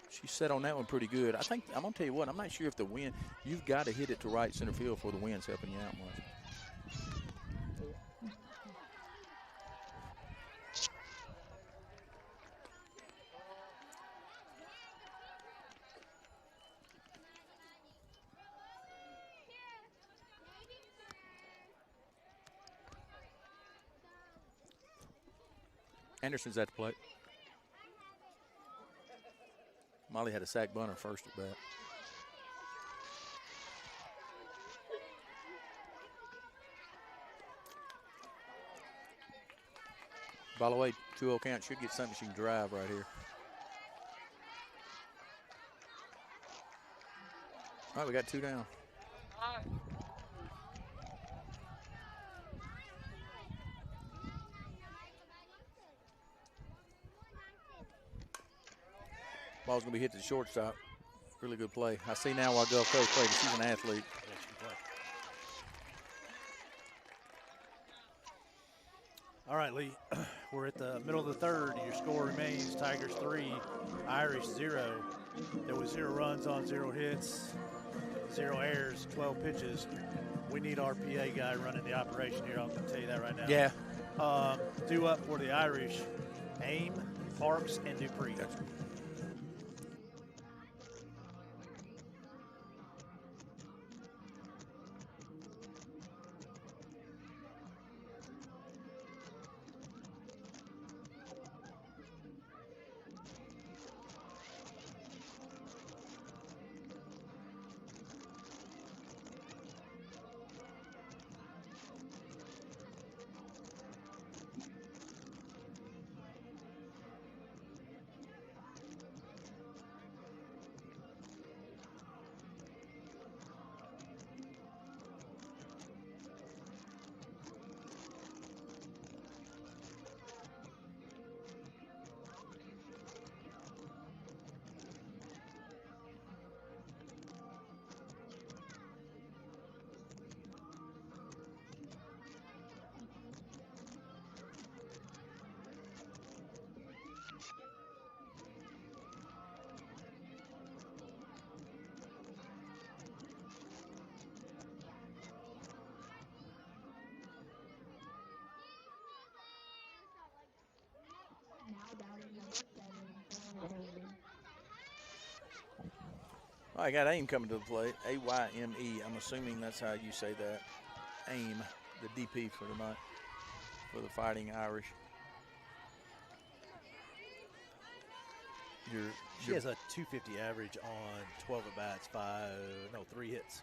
[SPEAKER 2] She set on that one pretty good. I think, I'm going to tell you what, I'm not sure if the wind, you've got to hit it to right center field for the wind's helping you out much. Anderson's at the plate. Molly had a sack bunter first at bat. By the way, 2-0 count, should get something she can drive right here. All right, we got 2 down. Ball's going to be hit to the shortstop. Really good play. I see now why Gulf Coast played. She's an athlete.
[SPEAKER 3] All right, Lee. We're at the middle of the third. Your score remains Tigers 3, Irish 0. There was 0 runs on 0 hits, 0 errors, 12 pitches. We need our PA guy running the operation here. I'm going to tell you that right now.
[SPEAKER 2] Yeah.
[SPEAKER 3] Due up for the Irish, Aim, Parks, and Dupree.
[SPEAKER 2] Gotcha. I got Aim coming to the plate. A-Y-M-E. I'm assuming that's how you say that. Aim, the DP for tonight, for the Fighting Irish.
[SPEAKER 3] She has a 250 average on 12 at-bats, 3 hits.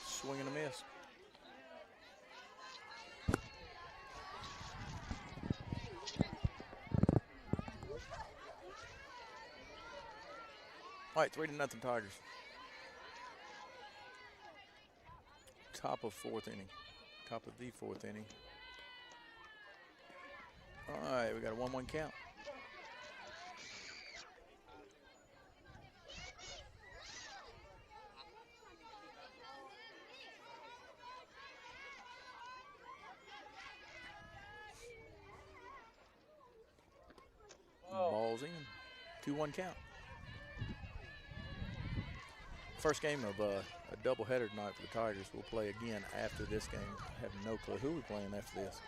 [SPEAKER 2] Swing and a miss. All right, 3-0 Tigers. Top of fourth inning. Top of the fourth inning. All right, we got a 1-1 count. Ball's in. 2-1 count. First game of a doubleheader tonight for the Tigers. We'll play again after this game. I have no clue. Who are we playing after this?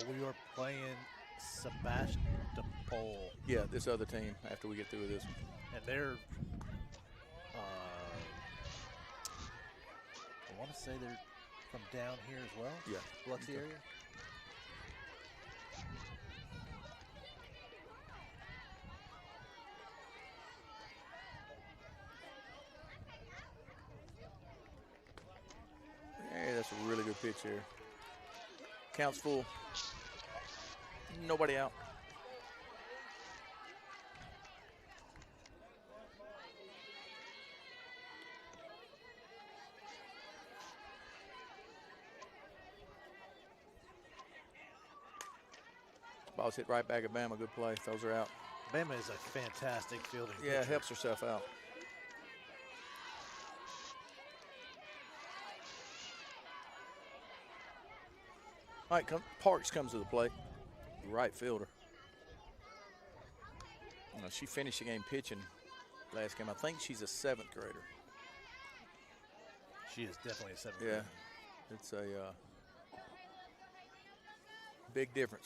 [SPEAKER 3] We are playing Sebastopol.
[SPEAKER 2] Yeah, this other team after we get through with this one.
[SPEAKER 3] And they're, I want to say they're from down here as well?
[SPEAKER 2] Yeah.
[SPEAKER 3] Biloxi area?
[SPEAKER 2] Hey, that's a really good pitch here. Count's full. Nobody out. Ball's hit right back at Bama. Good play. Those are out.
[SPEAKER 3] Bama is a fantastic fielding
[SPEAKER 2] Yeah,
[SPEAKER 3] pitcher.
[SPEAKER 2] helps herself out. All right, Parks comes to the plate. Right fielder. She finished the game pitching last game. I think she's a 7th grader.
[SPEAKER 3] She is definitely a 7th
[SPEAKER 2] Yeah,
[SPEAKER 3] grader.
[SPEAKER 2] it's a big difference.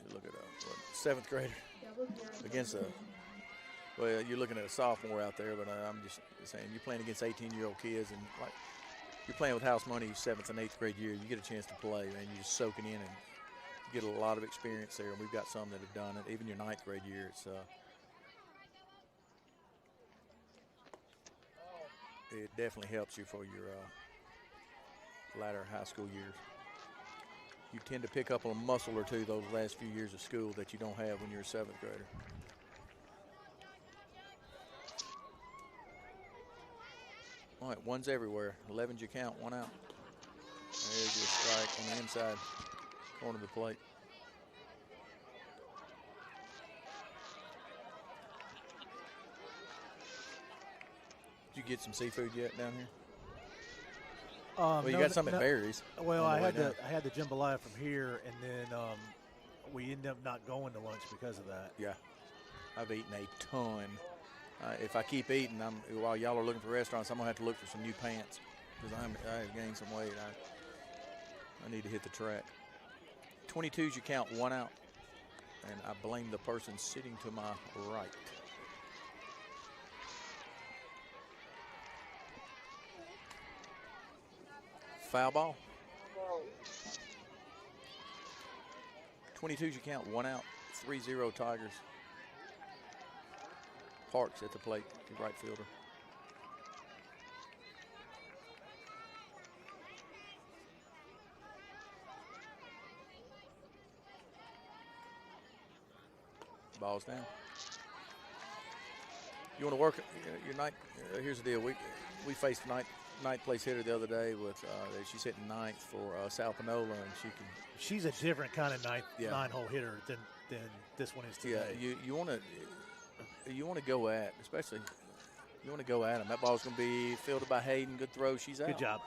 [SPEAKER 2] You look at a 7th grader against a, well, you're looking at a sophomore out there, but I'm just saying you're playing against 18-year-old kids, and like you're playing with house money 7th and 8th grade year. You get a chance to play, man. You're just soaking in and get a lot of experience there. And we've got some that have done it. Even your 9th grade year, it's it definitely helps you for your latter high school years. You tend to pick up a muscle or two those last few years of school that you don't have when you're a 7th grader. All right, one's everywhere. 11's your count, 1 out. There's your strike on the inside corner of the plate. Did you get some seafood yet down here? Well, you got some at Barry's.
[SPEAKER 3] Well, I had the jambalaya from here, and then we ended up not going to lunch because of that.
[SPEAKER 2] Yeah, I've eaten a ton. If I keep eating, while y'all are looking for restaurants, I'm gonna have to look for some new pants because I have gained some weight. I need to hit the track. 22's your count, 1 out, and I blame the person sitting to my right. Foul ball. 22's your count, 1 out, 3-0 Tigers. Parks at the plate, the right fielder. Ball's down. You want to work your night? Here's the deal. We faced ninth place hitter the other day with she's hitting 9th for South Panola, and
[SPEAKER 3] she's a different kind of 9-hole hitter than this one is today.
[SPEAKER 2] Yeah, you want to go at, especially you want to go at him. That ball's going to be fielded by Hayden. Good throw. She's out.
[SPEAKER 3] Good job.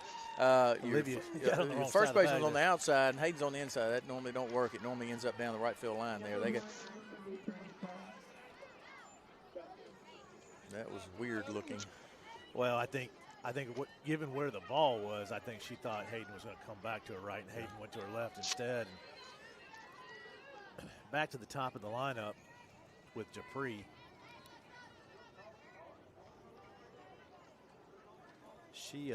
[SPEAKER 2] Olivia, your first baseman's on the outside and Hayden's on the inside. That normally don't work. It normally ends up down the right field line there. That was weird looking.
[SPEAKER 3] Well, I think given where the ball was, I think she thought Hayden was going to come back to her right, and Hayden went to her left instead. And back to the top of the lineup with Dupree.
[SPEAKER 2] She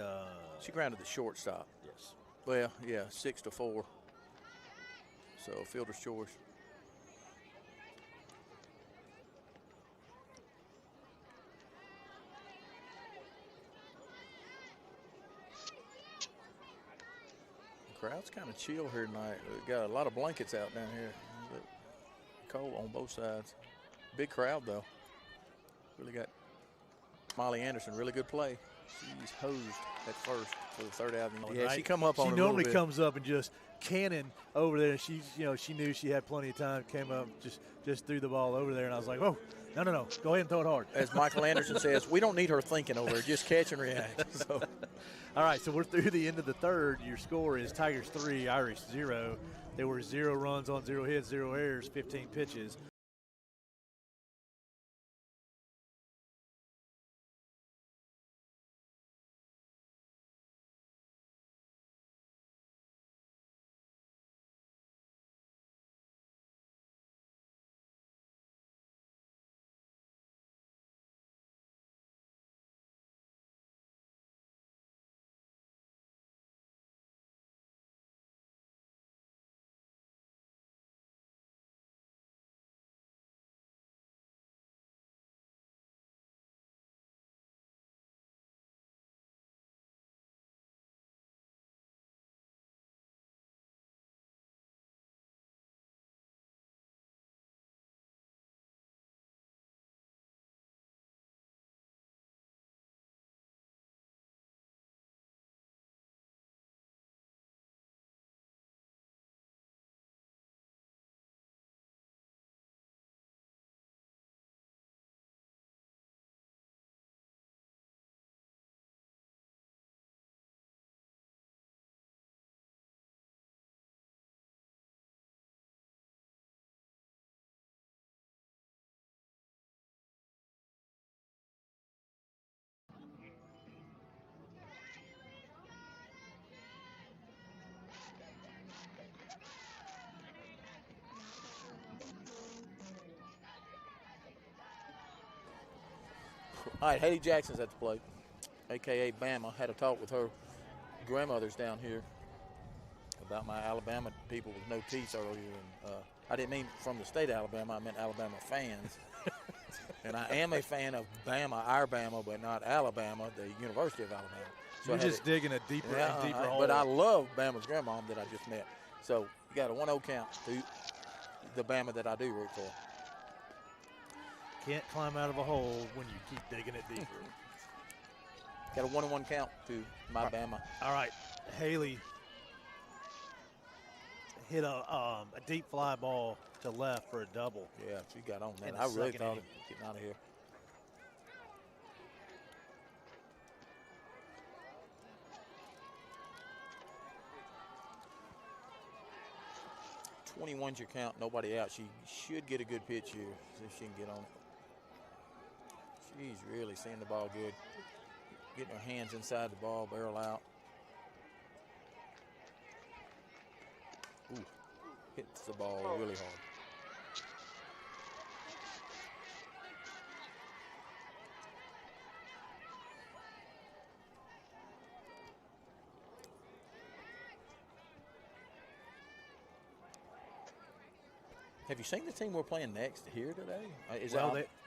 [SPEAKER 2] grounded the shortstop.
[SPEAKER 3] Yes.
[SPEAKER 2] Well, yeah, 6-4. So fielder's choice. The crowd's kind of chill here tonight. We've got a lot of blankets out down here. Cold on both sides. Big crowd, though. Really got Molly Anderson, really good play. She's hosed at first for the third out. Yeah,
[SPEAKER 3] right?
[SPEAKER 2] She come up on
[SPEAKER 3] She
[SPEAKER 2] it
[SPEAKER 3] normally
[SPEAKER 2] a little bit.
[SPEAKER 3] comes up and just cannon over there. And she knew she had plenty of time. Came up, just threw the ball over there, and I was like, "Oh, no, go ahead and throw it hard."
[SPEAKER 2] As Michael Anderson says, we don't need her thinking over there, just catch and react. So.
[SPEAKER 3] All right, so we're through the end of the third. Your score is Tigers 3, Irish 0. There were 0 runs on 0 hits, 0 errors, 15 pitches.
[SPEAKER 2] All right, Haley Jackson's at the plate, a.k.a. Bama. Had a talk with her grandmothers down here about my Alabama people with no teeth earlier. And I didn't mean from the state of Alabama. I meant Alabama fans. And I am a fan of Bama, our Bama, but not Alabama, the University of Alabama. So
[SPEAKER 3] You're just digging a deeper and deeper hole.
[SPEAKER 2] But I love Bama's grandmom that I just met. So you got a 1-0 count to the Bama that I do root for.
[SPEAKER 3] Can't climb out of a hole when you keep digging it deeper.
[SPEAKER 2] Got a 1-1 count to my Bama.
[SPEAKER 3] All right, Haley hit a deep fly ball to left for a double.
[SPEAKER 2] Yeah, she got on that.
[SPEAKER 3] In the
[SPEAKER 2] I really
[SPEAKER 3] second
[SPEAKER 2] thought
[SPEAKER 3] inning.
[SPEAKER 2] of getting out of here. "21's your count, nobody out." She should get a good pitch here, see if she can get on it. She's really seeing the ball good. Getting her hands inside the ball, barrel out. Ooh, hits the ball really hard. Have you seen the team we're playing next here today?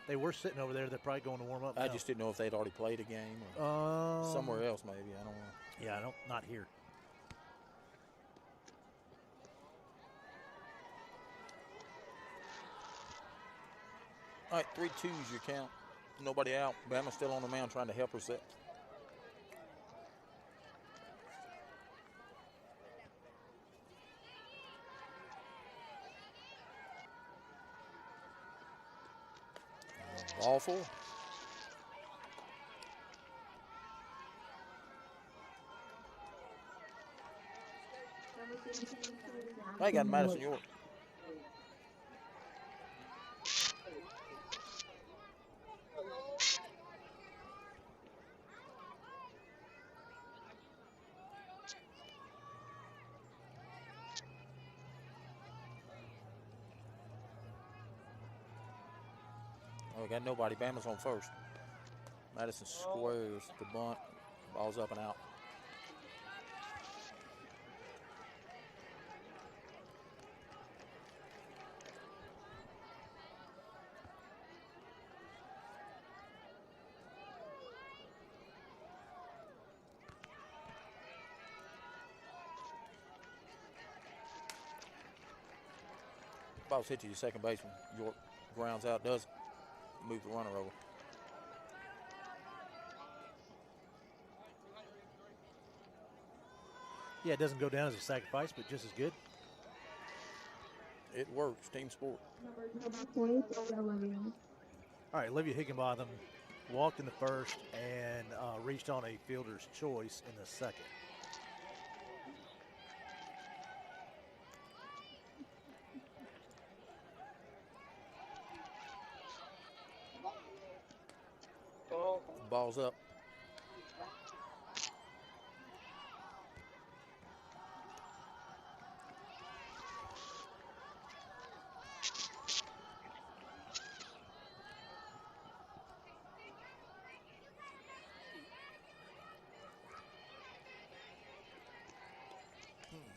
[SPEAKER 3] They were sitting over there. They're probably going to warm up
[SPEAKER 2] I
[SPEAKER 3] now.
[SPEAKER 2] just didn't know if they'd already played a game or somewhere else maybe. I don't know.
[SPEAKER 3] Yeah, not here.
[SPEAKER 2] All right, 3-2's your count. Nobody out. Bama's still on the mound trying to help her set. Ball four. I got Madison York. Oh, we got nobody. Bama's on first. Madison squares the bunt. Ball's up and out. Ball's hit to your second baseman. York grounds out, does move the runner over.
[SPEAKER 3] Yeah, it doesn't go down as a sacrifice, but just as good.
[SPEAKER 2] It works. Team sport.
[SPEAKER 1] Number 23, Olivia.
[SPEAKER 3] All right, Olivia Higginbotham walked in the first and reached on a fielder's choice in the second.
[SPEAKER 2] Ball's up.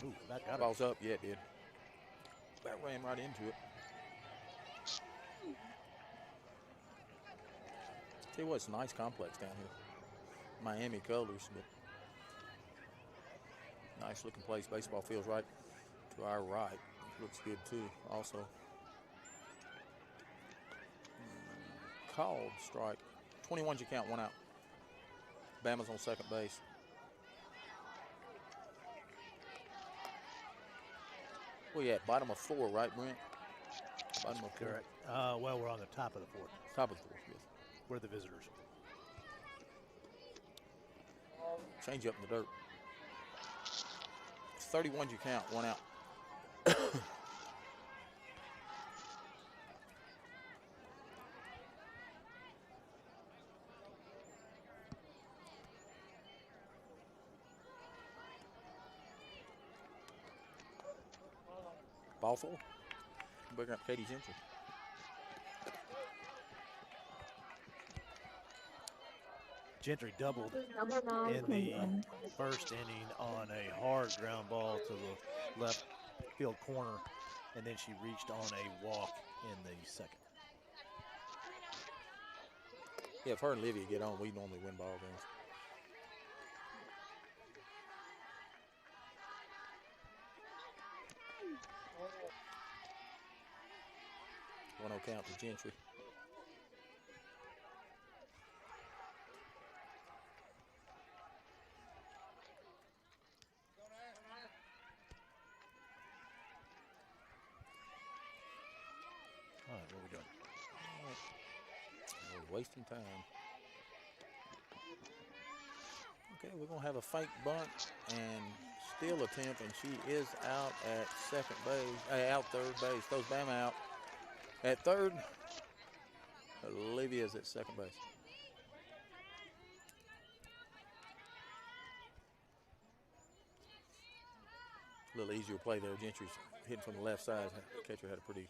[SPEAKER 3] Ooh, that got
[SPEAKER 2] Ball's up. Yeah, it did. That ran right into it. Tell you what, it's a nice complex down here. Miami colors, but nice looking place. Baseball field's right to our right. Looks good too. Also, called strike. 21's your count, 1 out. Bama's on second base. Well, yeah, bottom of 4, right, Brent? Bottom of 4.
[SPEAKER 3] correct. Well, we're on the top of the fourth.
[SPEAKER 2] Top of 4, yes.
[SPEAKER 3] We're the visitors.
[SPEAKER 2] Change up in the dirt. 31's your count, 1 out. Ball 4. Bringing up Katie Gentry.
[SPEAKER 3] Gentry doubled
[SPEAKER 1] Number 9,
[SPEAKER 3] in the
[SPEAKER 1] Caitlin.
[SPEAKER 3] first inning on a hard ground ball to the left field corner, and then she reached on a walk in the second.
[SPEAKER 2] Yeah, if her and Livia get on, we normally win ball games. One count to Gentry.
[SPEAKER 3] All right, what are we doing?
[SPEAKER 2] We're wasting time. Okay, we're going to have a fake bunt and steal attempt, and she is out at second base, out third base. Throws Bama out at third. Olivia's at second base. A little easier play there. Gentry's hitting from the left side. The catcher had a pretty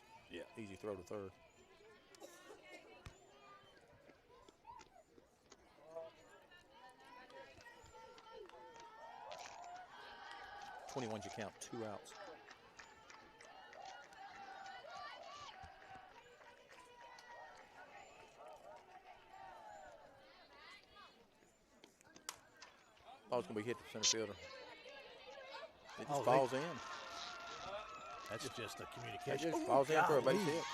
[SPEAKER 2] easy throw to third. You count, 2 outs. Ball's going to be hit to center fielder. It just falls in.
[SPEAKER 3] That's just a
[SPEAKER 2] It
[SPEAKER 3] communication.
[SPEAKER 2] just falls in for a base
[SPEAKER 3] golly.
[SPEAKER 2] hit.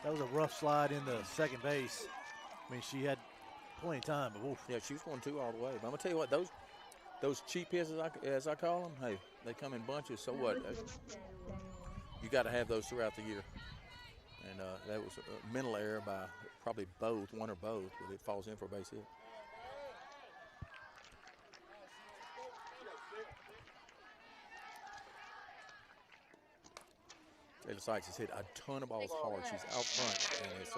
[SPEAKER 3] That was a rough slide into second base. I mean, she had plenty of time, but oof.
[SPEAKER 2] Yeah, she was 1-2 all the way. But I'm going to tell you what, those cheap hits, as I call them, hey, they come in bunches. So what? You got to have those throughout the year. And that was a mental error by probably both, one or both, but it falls in for a base hit. Taylor Sykes has hit a ton of balls hard. She's out front, and it's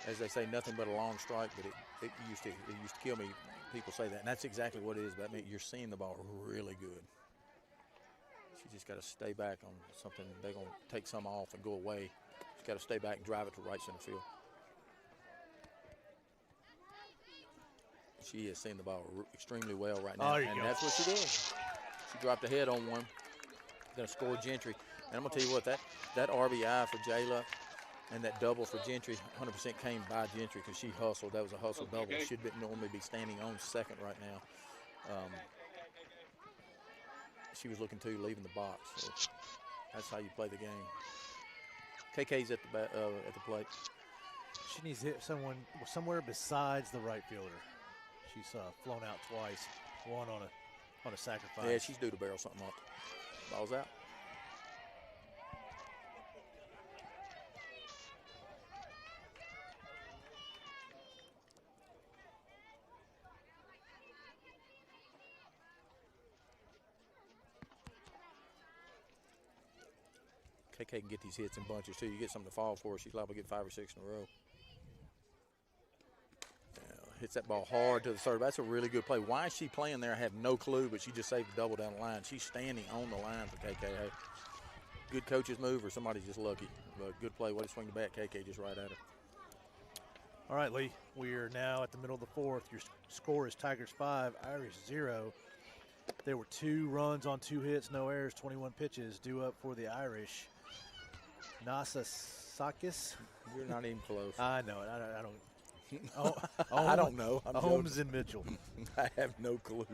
[SPEAKER 2] as they say, nothing but a long strike. But it used to kill me. People say that, and that's exactly what it is. But I mean, you're seeing the ball really good. She just got to stay back on something. They're gonna take some off and go away. She's got to stay back and drive it to right center field. She is seeing the ball extremely well right now, and that's what she did. She dropped a head on one. Going to score Gentry. And I'm going to tell you what, that RBI for Jayla and that double for Gentry 100% came by Gentry because she hustled. That was a hustle double. Should normally be standing on second right now. She was looking to leaving the box. So that's how you play the game. KK's at the plate.
[SPEAKER 3] She needs to hit someone somewhere besides the right fielder. She's flown out twice, one on a sacrifice.
[SPEAKER 2] Yeah, she's due to barrel something up. Ball's out. KK can get these hits in bunches, too. You get something to fall for. She's liable to get 5 or 6 in a row. Hits that ball hard to the third. That's a really good play. Why is she playing there? I have no clue, but she just saved the double down the line. She's standing on the line for KK. Hey, good coach's move or somebody's just lucky. But good play. Way to swing the bat. KK just right at her.
[SPEAKER 3] All right, Lee. We are now at the middle of the fourth. Your score is Tigers 5, Irish 0. There were 2 runs on 2 hits, no errors, 21 pitches due up for the Irish. Nasa Sakis.
[SPEAKER 2] You're not even close.
[SPEAKER 3] I know it. I don't.
[SPEAKER 2] I don't know. I'm
[SPEAKER 3] Holmes and Mitchell.
[SPEAKER 2] I have no clue.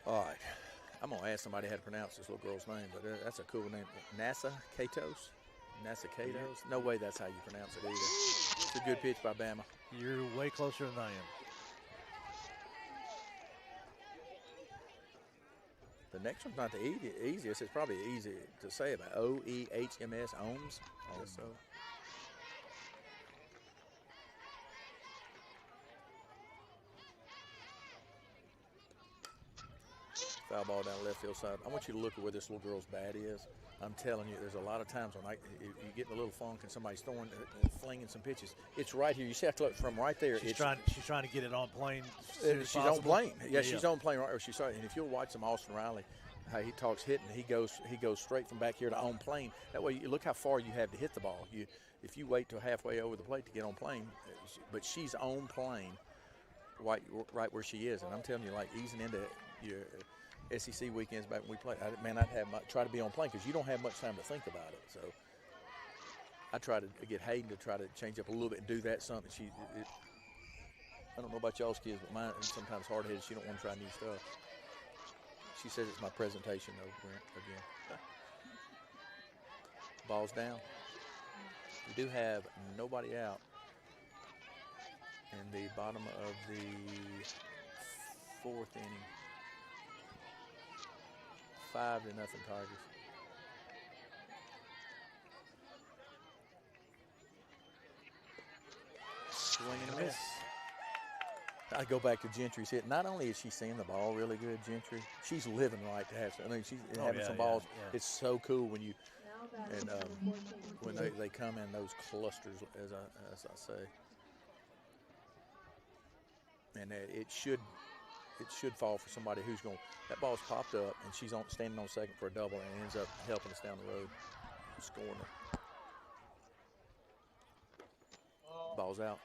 [SPEAKER 2] All right. I'm going to ask somebody how to pronounce this little girl's name, but that's a cool name. NASA Katos? NASA Katos? No way that's how you pronounce it either. It's a good pitch by Bama.
[SPEAKER 3] You're way closer than I am.
[SPEAKER 2] The next one's not the easiest. It's probably easy to say about O-E-H-M-S, Ohms. I guess so. Foul ball down the left field side. I want you to look at where this little girl's bat is. I'm telling you, there's a lot of times when you get in a little funk and somebody's throwing and flinging some pitches. It's right here. You see, I have to look from right there.
[SPEAKER 3] She's trying to get it on plane.
[SPEAKER 2] She's on plane. Yeah, she's on plane. Right, she's and if you'll watch some Austin Riley, how he talks hitting, he goes straight from back here to on plane. That way, you look how far you have to hit the ball. If you wait till halfway over the plate to get on plane, but she's on plane, right where she is. And I'm telling you, like easing into your SEC weekends back when we played, I'd try to be on plane because you don't have much time to think about it. So I try to get Hayden to try to change up a little bit and do that something. I don't know about y'all's kids, but mine sometimes hard-headed. She don't want to try new stuff. She says it's my presentation, though, again. Ball's down. We do have nobody out in the bottom of the 4th inning. 5-0 Tigers. Swing and a miss. I go back to Gentry's hit. Not only is she seeing the ball really good, Gentry, she's living right to have. I mean, she's having some balls. Yeah. It's so cool when you when they come in those clusters, as I say. And it should fall for somebody who's going. That ball's popped up, and she's standing on second for a double, and ends up helping us down the road, scoring it. Ball's out.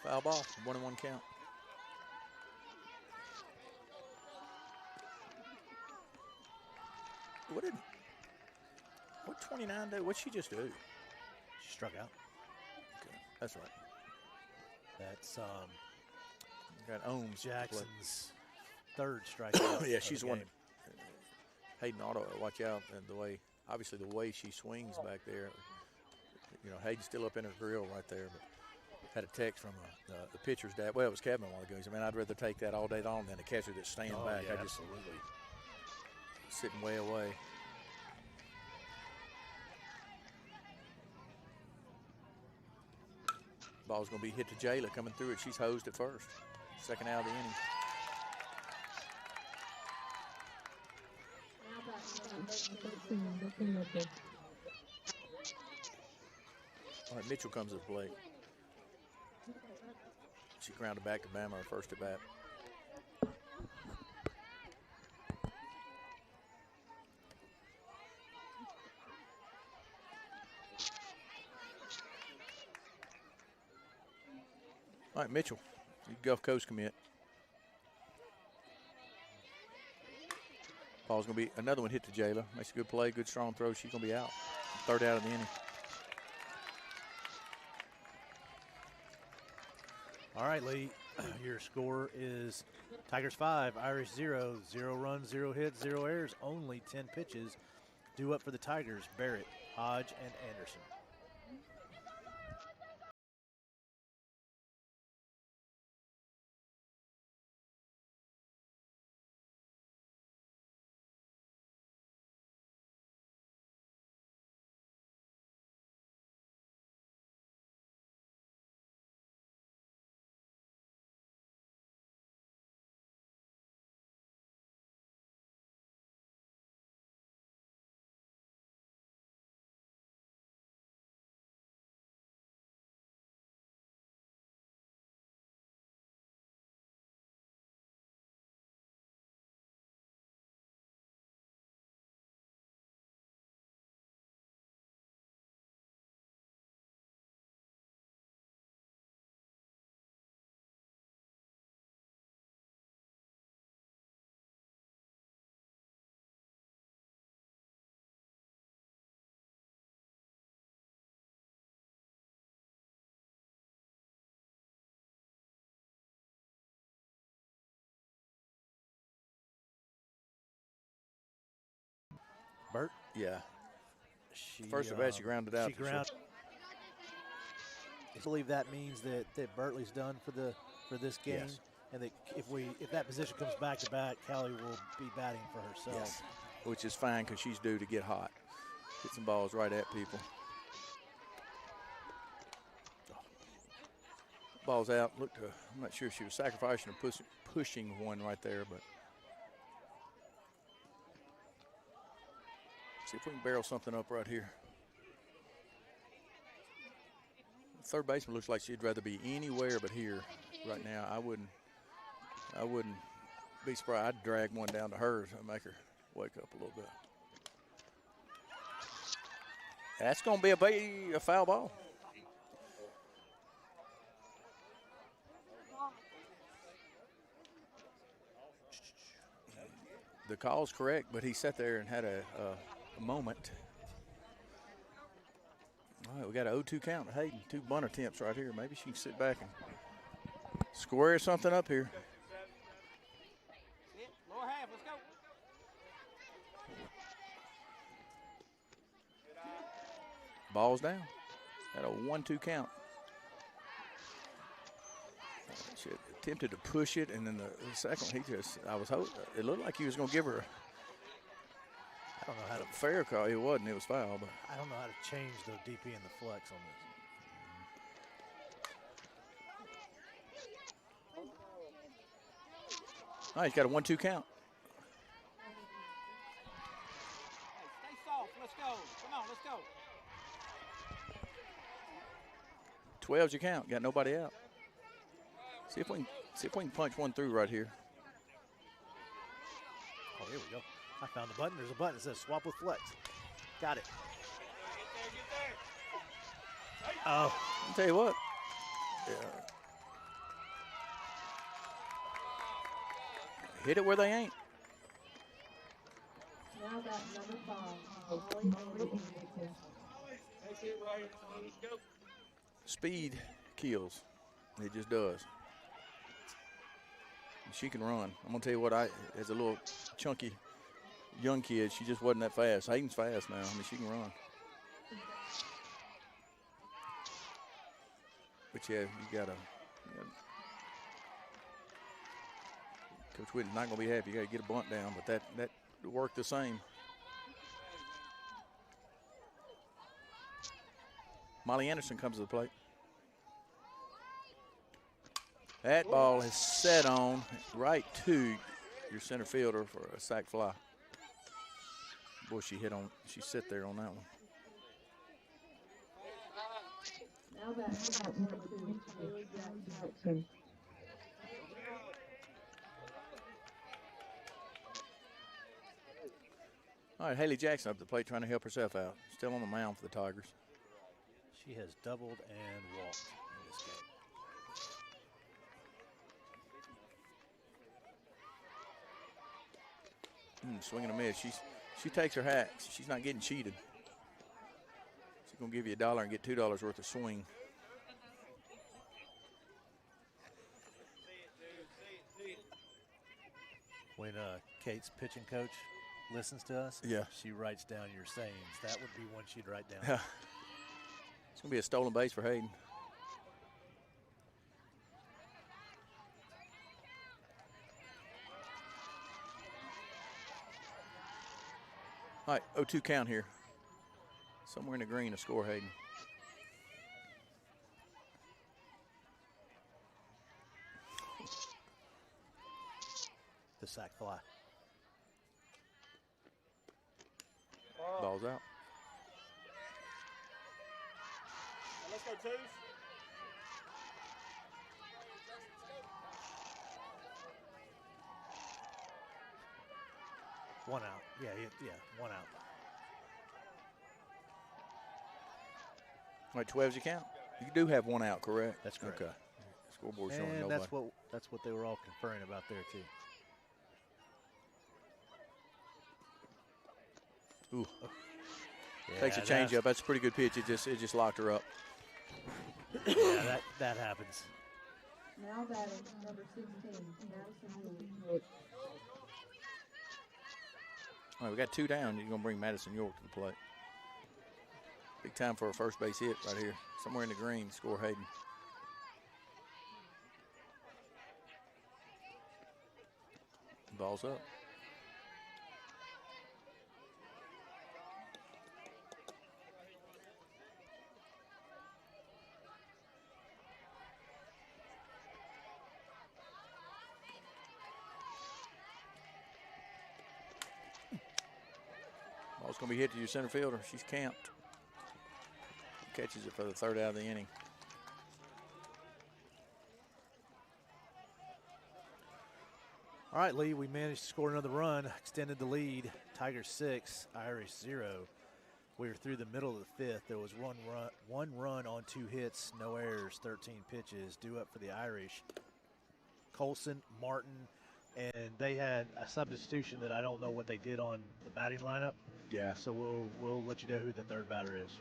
[SPEAKER 2] Foul ball, 1-1 count. What 29 do? What'd she just do?
[SPEAKER 3] She struck out.
[SPEAKER 2] Okay, that's right.
[SPEAKER 3] That's
[SPEAKER 2] Got Ohms. to play.
[SPEAKER 3] Jackson's third strikeout.
[SPEAKER 2] Yeah,
[SPEAKER 3] of
[SPEAKER 2] she's
[SPEAKER 3] the
[SPEAKER 2] the one.
[SPEAKER 3] game.
[SPEAKER 2] Hayden ought to watch out, and obviously the way she swings back there. You know, Hayden's still up in her grill right there. But had a text from the pitcher's dad. Well, it was Kevin a while ago. He said, "Man, I'd rather take that all day long than a catcher that's staying back.
[SPEAKER 3] Yeah,
[SPEAKER 2] I just
[SPEAKER 3] absolutely.
[SPEAKER 2] sitting way away." Ball's going to be hit to Jayla coming through it. She's hosed at first. Second out of the inning. All right, Mitchell comes to the plate. She grounded back to Bama her first at bat. All right, Mitchell, Gulf Coast commit. Ball's going to be another one hit to Jayla. Makes a good play, good strong throw. She's going to be out. Third out of the inning.
[SPEAKER 3] All right, Lee, your score is Tigers 5, Irish 0, 0 runs, 0 hits, 0 errors, only 10 pitches. Due up for the Tigers, Barrett, Hodge, and Anderson. Bert?
[SPEAKER 2] Yeah.
[SPEAKER 3] She,
[SPEAKER 2] First at bat, she grounded out.
[SPEAKER 3] She grounded. I believe that means that Bertley's done for this game,
[SPEAKER 2] Yes.
[SPEAKER 3] and that if that position comes back to back, Callie will be batting for herself.
[SPEAKER 2] Yes. Which is fine because she's due to get hot. Hit some balls right at people. Ball's out. Looked. I'm not sure if she was sacrificing or pushing one right there, but see if we can barrel something up right here. Third baseman looks like she'd rather be anywhere but here right now. I wouldn't be surprised. I'd drag one down to hers and make her wake up a little bit. That's going to be a foul ball. The call's correct, but he sat there and had a moment. All right, we got an 0-2 count. Hayden, 2 bunt attempts right here. Maybe she can sit back and square something up here.
[SPEAKER 4] Lower half, let's go.
[SPEAKER 2] Ball's down. At a 1-2 count. She attempted to push it, and then the second one, it looked like he was going to give her
[SPEAKER 3] I don't know how to
[SPEAKER 2] a fair call. It wasn't. It was foul, but
[SPEAKER 3] I don't know how to change the DP and the flex on this.
[SPEAKER 2] all right, he's got a 1-2 count.
[SPEAKER 4] Stay soft, let's go. Come on, let's go.
[SPEAKER 2] 12's your count. Got nobody out. See if we can punch one through right here.
[SPEAKER 3] Oh, here we go. I found the button. There's a button that says swap with flex. Got it. Oh,
[SPEAKER 2] I'll tell you what. Yeah. Hit it where they ain't.
[SPEAKER 1] Now got number 5.
[SPEAKER 2] Speed kills. It just does. She can run. I'm going to tell you what, as a little chunky young kid, she just wasn't that fast. Hayden's fast now. I mean, she can run. But, yeah, you got to Coach Whitten's not going to be happy. You got to get a bunt down, but that worked the same. Molly Anderson comes to the plate. That ball is set on right to your center fielder for a sac fly. Boy, she sit there on that one.
[SPEAKER 1] Now that's number 2, Jackson.
[SPEAKER 2] All right, Haley Jackson up the plate trying to help herself out. Still on the mound for the Tigers.
[SPEAKER 3] She has doubled and walked in this game.
[SPEAKER 2] Swing and a miss. She takes her hacks. She's not getting cheated. She's going to give you $1 and get $2 worth of swing.
[SPEAKER 3] When Kate's pitching coach listens to us,
[SPEAKER 2] yeah,
[SPEAKER 3] she writes down your sayings. That would be one she'd write down.
[SPEAKER 2] It's going to be a stolen base for Hayden. All right, 0-2 count here. Somewhere in the green to score, Hayden.
[SPEAKER 3] The sac fly.
[SPEAKER 2] Ball's out.
[SPEAKER 4] Let's go, twos.
[SPEAKER 3] One out. Yeah, one out.
[SPEAKER 2] All right, 12's your count. You do have one out, correct?
[SPEAKER 3] That's correct.
[SPEAKER 2] Okay. Scoreboard showing
[SPEAKER 3] And
[SPEAKER 2] nobody.
[SPEAKER 3] that's what they were all conferring about there too.
[SPEAKER 2] Ooh.
[SPEAKER 3] Yeah,
[SPEAKER 2] Takes a change up. That's a pretty good pitch. It just locked her up.
[SPEAKER 3] Yeah, that happens.
[SPEAKER 1] Now batting number 16, Madison York.
[SPEAKER 2] All right, we got 2 down. You're going to bring Madison York to the plate. Big time for a first base hit right here. Somewhere in the green, score Hayden. Ball's up. Ball's going to be hit to your center fielder. She's camped. Catches it for the 3rd out of the inning.
[SPEAKER 3] All right, Lee, we managed to score another run, extended the lead. Tigers 6, Irish 0. We were through the middle of the 5th. There was one run on 2 hits, no errors, 13 pitches, due up for the Irish. Colson, Martin, and they had a substitution that I don't know what they did on the batting lineup.
[SPEAKER 2] Yeah.
[SPEAKER 3] So we'll let you know who the 3rd batter is.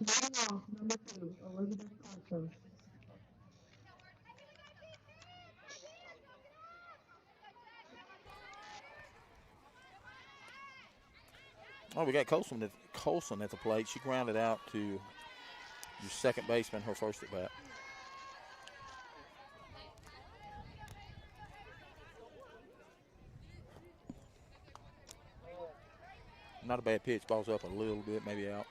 [SPEAKER 1] Batting off, number 2, Elizabeth Carter.
[SPEAKER 2] Oh, we got Colson at the plate. She grounded out to your second baseman, her first at bat. Not a bad pitch. Ball's up a little bit, maybe out.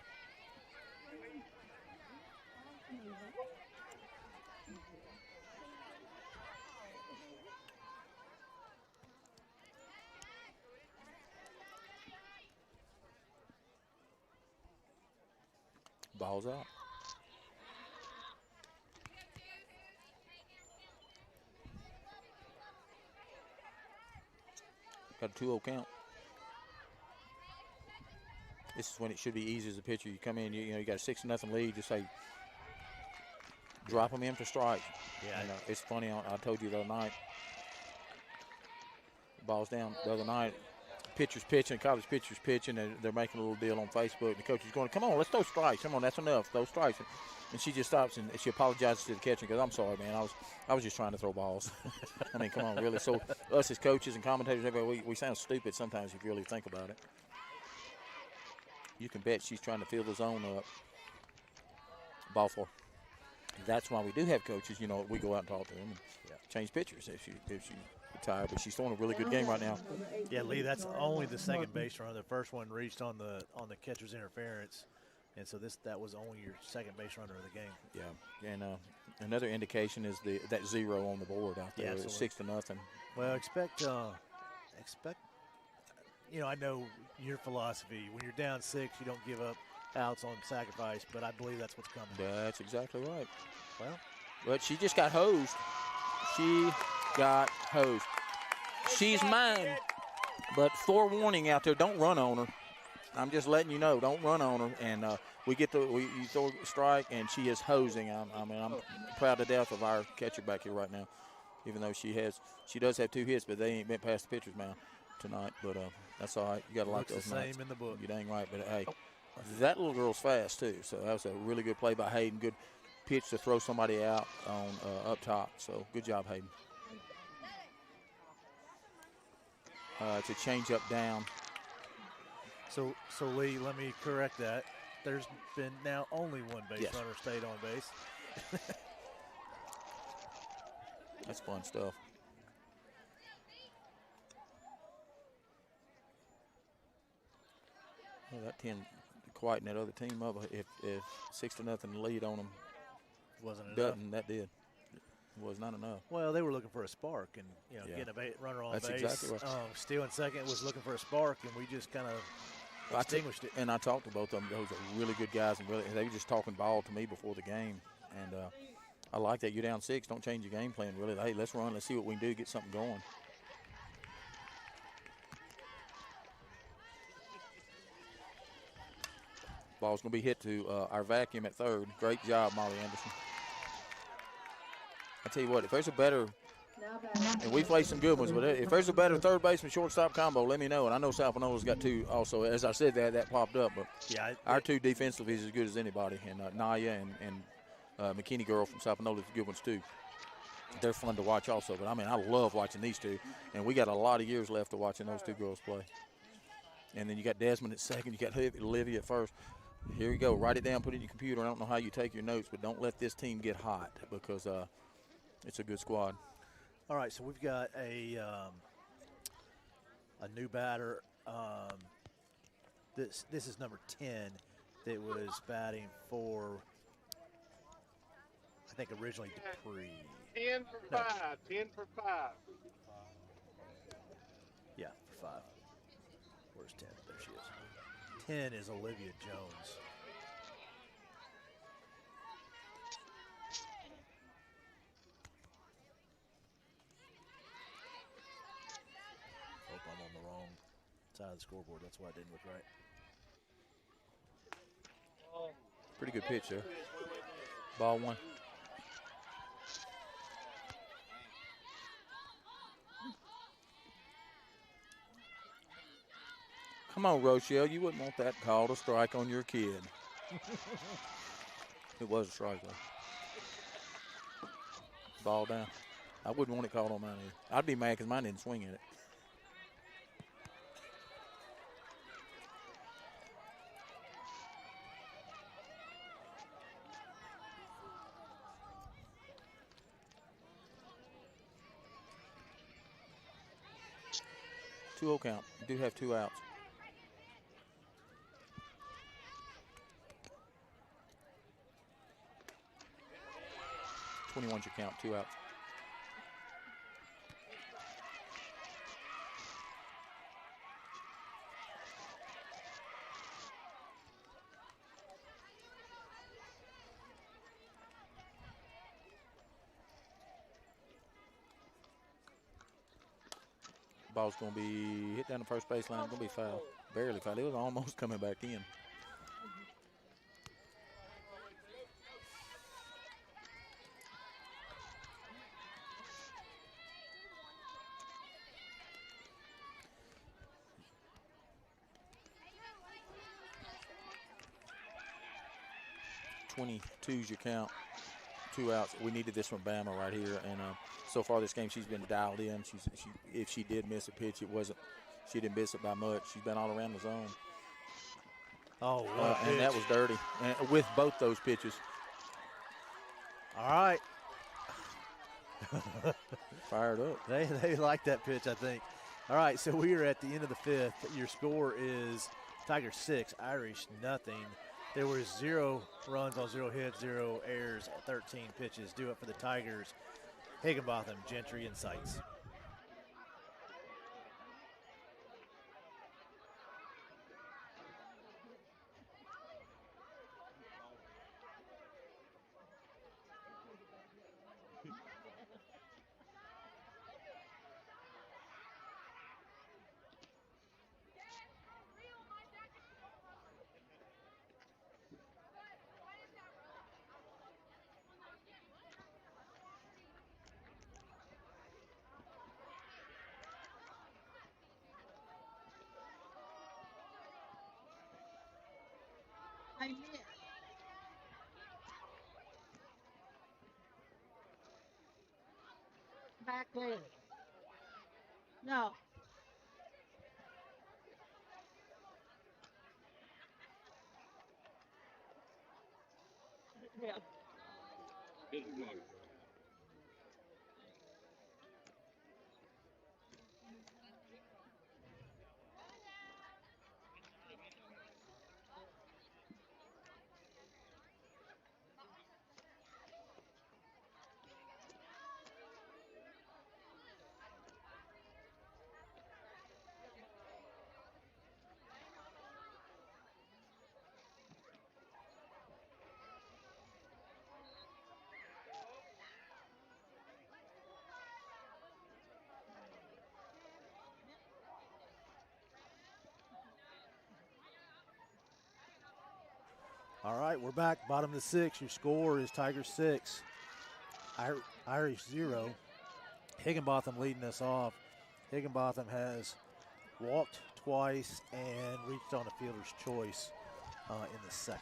[SPEAKER 2] Ball's out. Got a 2-0 count. This is when it should be easy as a pitcher. You come in, you got a 6-0 lead. Just say, drop them in for strike.
[SPEAKER 3] Yeah,
[SPEAKER 2] it's funny. I told you the other night. Ball's down the other night. Pitchers pitching, college pitchers pitching. They're making a little deal on Facebook. The coach is going, "Come on, let's throw strikes. Come on, that's enough. Throw strikes." And she just stops and she apologizes to the catcher and goes, "I'm sorry, man. I was just trying to throw balls." I mean, come on, really. So us as coaches and commentators, everybody, we sound stupid sometimes if you really think about it. You can bet she's trying to fill the zone up. Ball 4. That's why we do have coaches. We go out and talk to them and change pitchers if she retired. But she's throwing a really good game right now.
[SPEAKER 3] Yeah, Lee, that's only the second base runner. The first one reached on the catcher's interference, and so that was only your second base runner of the game.
[SPEAKER 2] Yeah, and another indication is that 0 on the board out there.
[SPEAKER 3] Yeah,
[SPEAKER 2] It's 6-0.
[SPEAKER 3] Well, expect. I know your philosophy. When you're down 6, you don't give up outs on sacrifice, but I believe that's what's coming.
[SPEAKER 2] That's exactly right.
[SPEAKER 3] Well,
[SPEAKER 2] but she just got hosed. She got hosed. She's mine. But forewarning out there, don't run on her. I'm just letting you know, don't run on her. And you throw a strike, and she is hosing. I'm proud to death of our catcher back here right now, even though she does have 2 hits, but they ain't been past the pitcher's mound tonight. But that's all right. You got to like those nights.
[SPEAKER 3] Same in the book.
[SPEAKER 2] You're dang right. But hey, that little girl's fast too. So that was a really good play by Hayden. Good pitch to throw somebody out on up top. So good job, Hayden. It's a change up down.
[SPEAKER 3] So Lee, let me correct that. There's been now only one base runner stayed on base.
[SPEAKER 2] That's fun stuff. Well, that 10 quieten that other team up. If 6-0 lead on them
[SPEAKER 3] wasn't
[SPEAKER 2] Dutton, that did. It was not enough.
[SPEAKER 3] Well, they were looking for a spark, and getting a runner on
[SPEAKER 2] That's
[SPEAKER 3] base.
[SPEAKER 2] Exactly right.
[SPEAKER 3] Steele in second was looking for a spark, and we just kind of extinguished it.
[SPEAKER 2] And I talked to both of them. Those are really good guys, and they were just talking ball to me before the game. And I like that. You're down 6. Don't change your game plan, really. Hey, let's run. Let's see what we can do. Get something going. Ball's going to be hit to our vacuum at third. Great job, Molly Anderson. I tell you what, if there's a better, and we played some good ones, but if there's a better third baseman shortstop combo, let me know. And I know South Panola's got 2 also. As I said, that popped up. But our 2 defensively is as good as anybody. And Naya and McKinney girl from South Panola is good ones too. They're fun to watch also. But, I love watching these 2. And we got a lot of years left of watching those 2 girls play. And then you got Desmond at second. You got Olivia at first. Here you go. Write it down. Put it in your computer. I don't know how you take your notes, but don't let this team get hot because it's a good squad.
[SPEAKER 3] All right, so we've got a new batter. This is number 10 that was batting for, I think, originally Dupree.
[SPEAKER 5] 10 for 5. 10 for 5.
[SPEAKER 3] Yeah, for 5. Where's 10? There she is. 10 is Olivia Jones. Hope I'm on the wrong side of the scoreboard. That's why it didn't look right.
[SPEAKER 2] Pretty good pitch there. Ball 1. Come on, Rochelle. You wouldn't want that called a strike on your kid. It was a strike, though. Ball down. I wouldn't want it called on mine either. I'd be mad because mine didn't swing at it. Two-0 count. You do have 2 outs. Twenty-one's your count. 2 outs. Ball's going to be hit down the first baseline. Going to be foul. Barely foul. It was almost coming back in. Two's your count. 2 outs. We needed this from Bama right here, and so far this game she's been dialed in. If she did miss a pitch, she didn't miss it by much. She's been all around the zone.
[SPEAKER 3] Oh,
[SPEAKER 2] and that was dirty. And with both those pitches.
[SPEAKER 3] All right.
[SPEAKER 2] Fired up.
[SPEAKER 3] They like that pitch, I think. All right, so we are at the end of the 5th. Your score is Tigers 6, Irish nothing. There were 0 runs on 0 hits, 0 errors, 13 pitches. Due up for the Tigers, Higginbotham, Gentry, and Seitz.
[SPEAKER 1] Back leg. No. Yeah.
[SPEAKER 3] All right, we're back, bottom of the 6th. Your score is Tigers 6, Irish 0. Higginbotham leading us off. Higginbotham has walked twice and reached on a fielder's choice in the 2nd.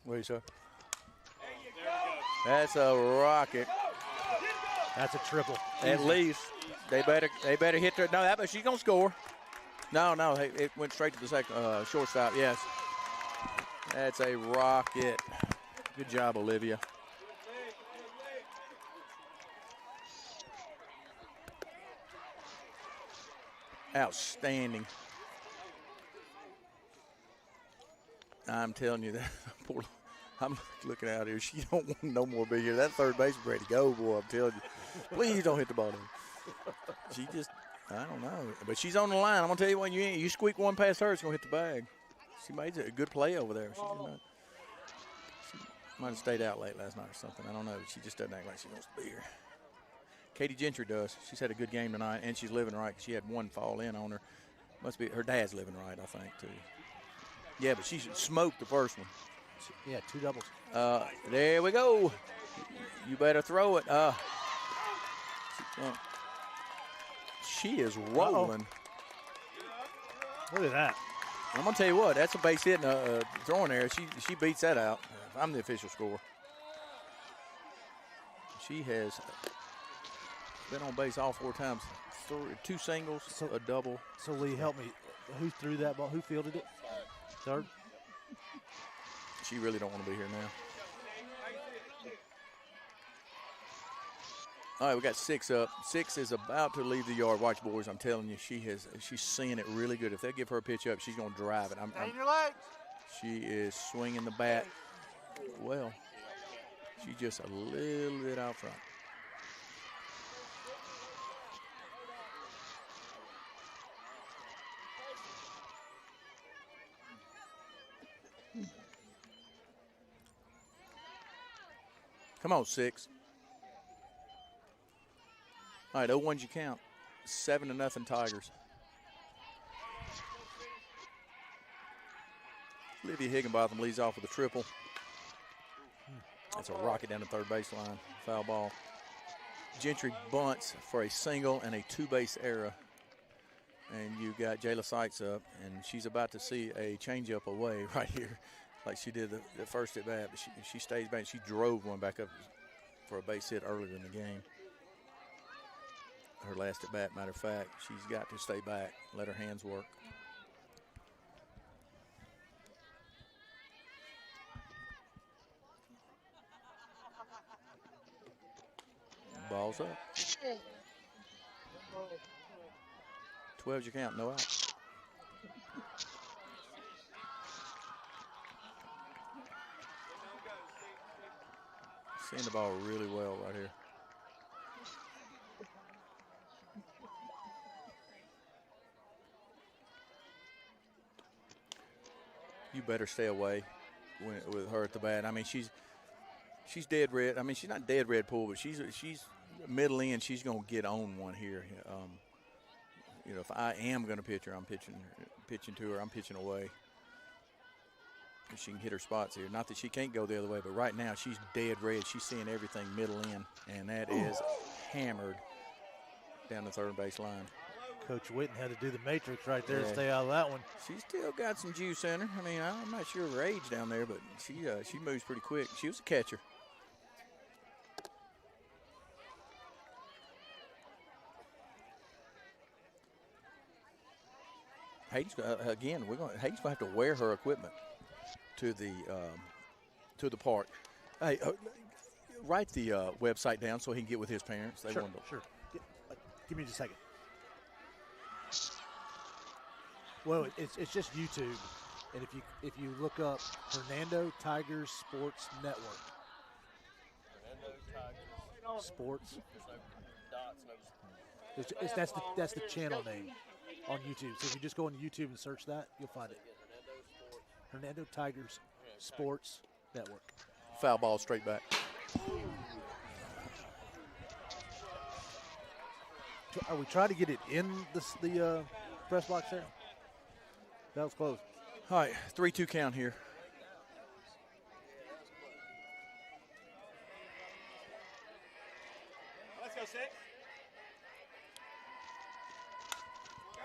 [SPEAKER 2] What do you say? That's a rocket.
[SPEAKER 3] That's a triple.
[SPEAKER 2] At least they better hit her. No, but she's gonna score. No, it went straight to the second shortstop. Yes, that's a rocket. Good job, Olivia. Outstanding. I'm telling you that. Poor, I'm looking out here. She don't want no more be here. That third base is ready to go, boy. I'm telling you. Please don't hit the ball. She just, I don't know. But she's on the line. I'm gonna tell you what. You squeak one past her, it's gonna hit the bag. She made a good play over there. She might have stayed out late last night or something. I don't know. She just doesn't act like she wants to be here. Katie Gentry does. She's had a good game tonight, and she's living right. She had one fall in on her. Must be her dad's living right, I think, too. Yeah, but she smoked the first one.
[SPEAKER 3] Yeah, 2 doubles.
[SPEAKER 2] There we go. You better throw it. She is rolling.
[SPEAKER 3] Look at that.
[SPEAKER 2] I'm gonna tell you what. That's a base hit and a throwing error. She beats that out. I'm the official score. She has been on base all 4 times. 2 singles, a double.
[SPEAKER 3] So Lee, help me. Who threw that ball? Who fielded it? Third.
[SPEAKER 2] She really don't want to be here now. All right, we got 6 up. 6 is about to leave the yard. Watch, boys. I'm telling you, she's seeing it really good. If they give her a pitch up, she's going to drive it.
[SPEAKER 4] Your legs.
[SPEAKER 2] She is swinging the bat well. She's just a little bit out front. Come on, 6. All right, 0-1's you count. 7-0 Tigers. Olivia Higginbotham leads off with a triple. That's a rocket down the third baseline. Foul ball. Gentry bunts for a single and a 2-base error. And you got Jayla Sykes up, and she's about to see a changeup away right here, like she did the first at bat. But she stays back. She drove one back up for a base hit earlier in the game. Her last at bat, matter of fact, she's got to stay back, let her hands work. Ball's up. 12's your count, no out. Seeing the ball really well right here. You better stay away with her at the bat. I mean, she's dead red. I mean, she's not dead red pool, but she's middle in. She's going to get on one here. You know, if I am going to pitch her, I'm pitching to her. I'm pitching away. She can hit her spots here. Not that she can't go the other way, but right now she's dead red. She's seeing everything middle in, and that is hammered down the third base line.
[SPEAKER 3] Coach Witten had to do the matrix right there to stay out of that one.
[SPEAKER 2] She's still got some juice in her. I mean, I'm not sure of her age down there, but she moves pretty quick. She was a catcher. Hayden's again. Hayden's gonna have to wear her equipment to the park. Hey, write the website down so he can get with his parents. They
[SPEAKER 3] Sure. Give me just a second. Well, it's just YouTube, and if you look up Hernando Tigers Sports Network. Sports. That's the channel name on YouTube. So if you just go on YouTube and search that, you'll find it. Hernando Tigers Sports Network.
[SPEAKER 2] Foul ball straight back.
[SPEAKER 3] Are we trying to get it in the press box there? That was close.
[SPEAKER 2] All right, 3-2 count here.
[SPEAKER 4] Let's go, 6.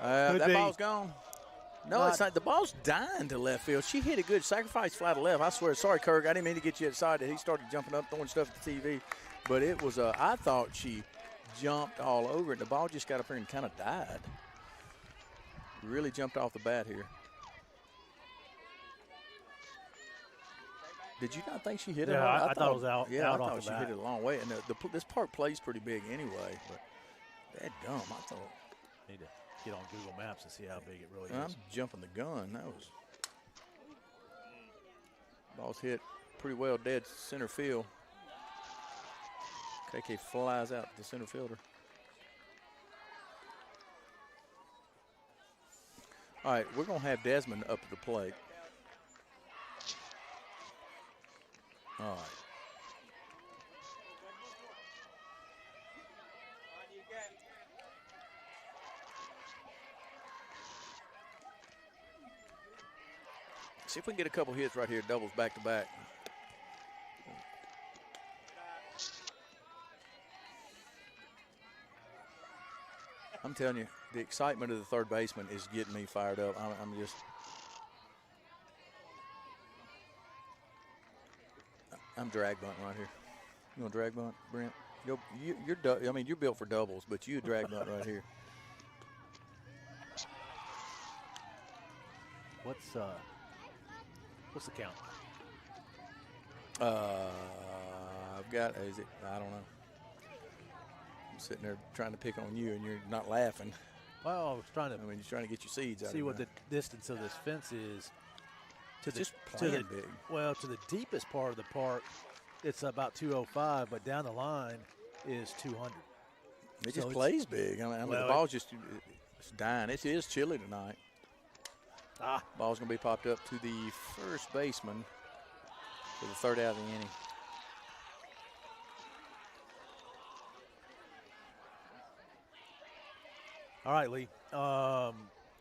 [SPEAKER 2] That ball's gone. No, it's not. The ball's dying to left field. She hit it good. Sacrifice fly to left. I swear. Sorry, Kirk. I didn't mean to get you excited. He started jumping up, throwing stuff at the TV. But it was I thought she jumped all over it. The ball just got up here and kind of died. Really jumped off the bat here. Did you not think she hit it?
[SPEAKER 3] Yeah, I thought it was out.
[SPEAKER 2] Yeah,
[SPEAKER 3] out
[SPEAKER 2] I
[SPEAKER 3] off
[SPEAKER 2] thought
[SPEAKER 3] the
[SPEAKER 2] she
[SPEAKER 3] bat.
[SPEAKER 2] hit it a long way. And this park plays pretty big anyway. But that dumb, I thought.
[SPEAKER 3] Need to get on Google Maps and see how big it really is.
[SPEAKER 2] I'm jumping the gun. That was ball's hit pretty well dead center field. KK flies out to the center fielder. All right, we're going to have Desmond up at the plate. All right. See if we can get a couple hits right here, doubles back to back. I'm telling you, the excitement of the third baseman is getting me fired up. I'm just. I'm drag bunting right here. You want to drag bunt, Brent? You're built for doubles, but you drag bunt right here.
[SPEAKER 3] What's the count?
[SPEAKER 2] I've got. Is it? I don't know. I'm sitting there trying to pick on you, and you're not laughing.
[SPEAKER 3] Well, I was trying to.
[SPEAKER 2] I mean, you're trying to get your seeds out.
[SPEAKER 3] See what the distance of this fence is.
[SPEAKER 2] Just playing big.
[SPEAKER 3] Well, to the deepest part of the park, it's about 205, but down the line is 200.
[SPEAKER 2] It just plays big. I mean, the ball's just it's dying. It is chilly tonight. Ball's going to be popped up to the first baseman for the third out of the inning.
[SPEAKER 3] All right, Lee.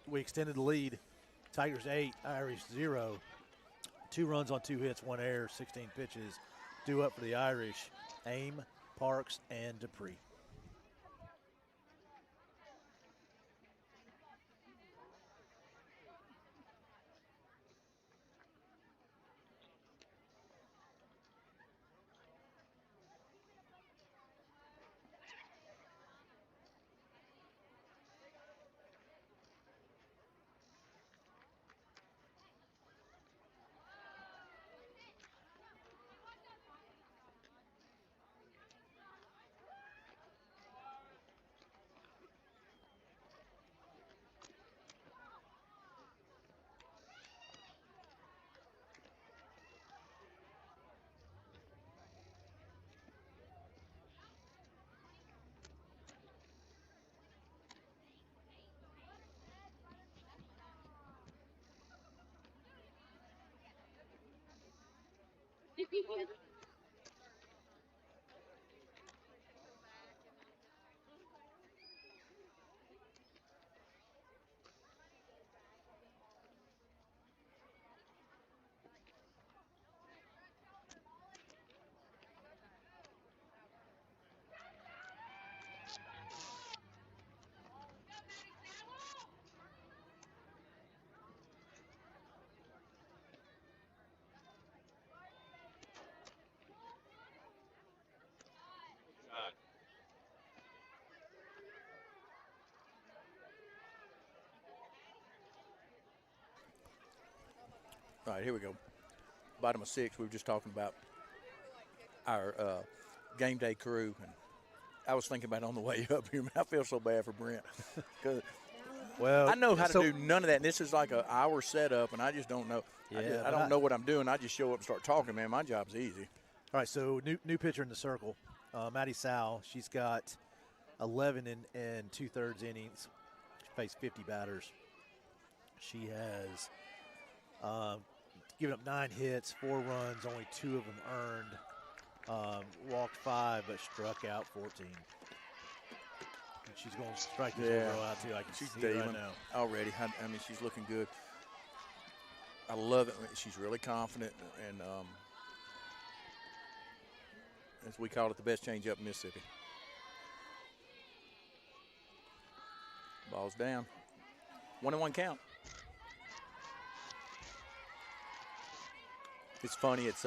[SPEAKER 3] We extended the lead. Tigers 8, Irish 0. 2 runs on 2 hits, 1 error, 16 pitches. Due up for the Irish, Aim, Parks, and Dupree.
[SPEAKER 2] All right, here we go. Bottom of 6, we were just talking about our game day crew. And I was thinking about it on the way up here. I feel so bad for Brent. Because I know how to do none of that. And this is like an hour setup, and I just don't know.
[SPEAKER 3] Yeah,
[SPEAKER 2] I don't know what I'm doing. I just show up and start talking, man. My job's easy.
[SPEAKER 3] All right, so new pitcher in the circle, Maddie Sal. She's got 11 and 2/3 innings. She faced 50 batters. She has given up 9 hits, 4 runs, only 2 of them earned. Walked 5, but struck out 14. And she's going to strike this girl out too. I can
[SPEAKER 2] she's
[SPEAKER 3] see it right now
[SPEAKER 2] already. I mean, she's looking good. I love it. She's really confident, and as we call it, the best changeup in Mississippi. Ball's down. 1-1 count. It's funny. It's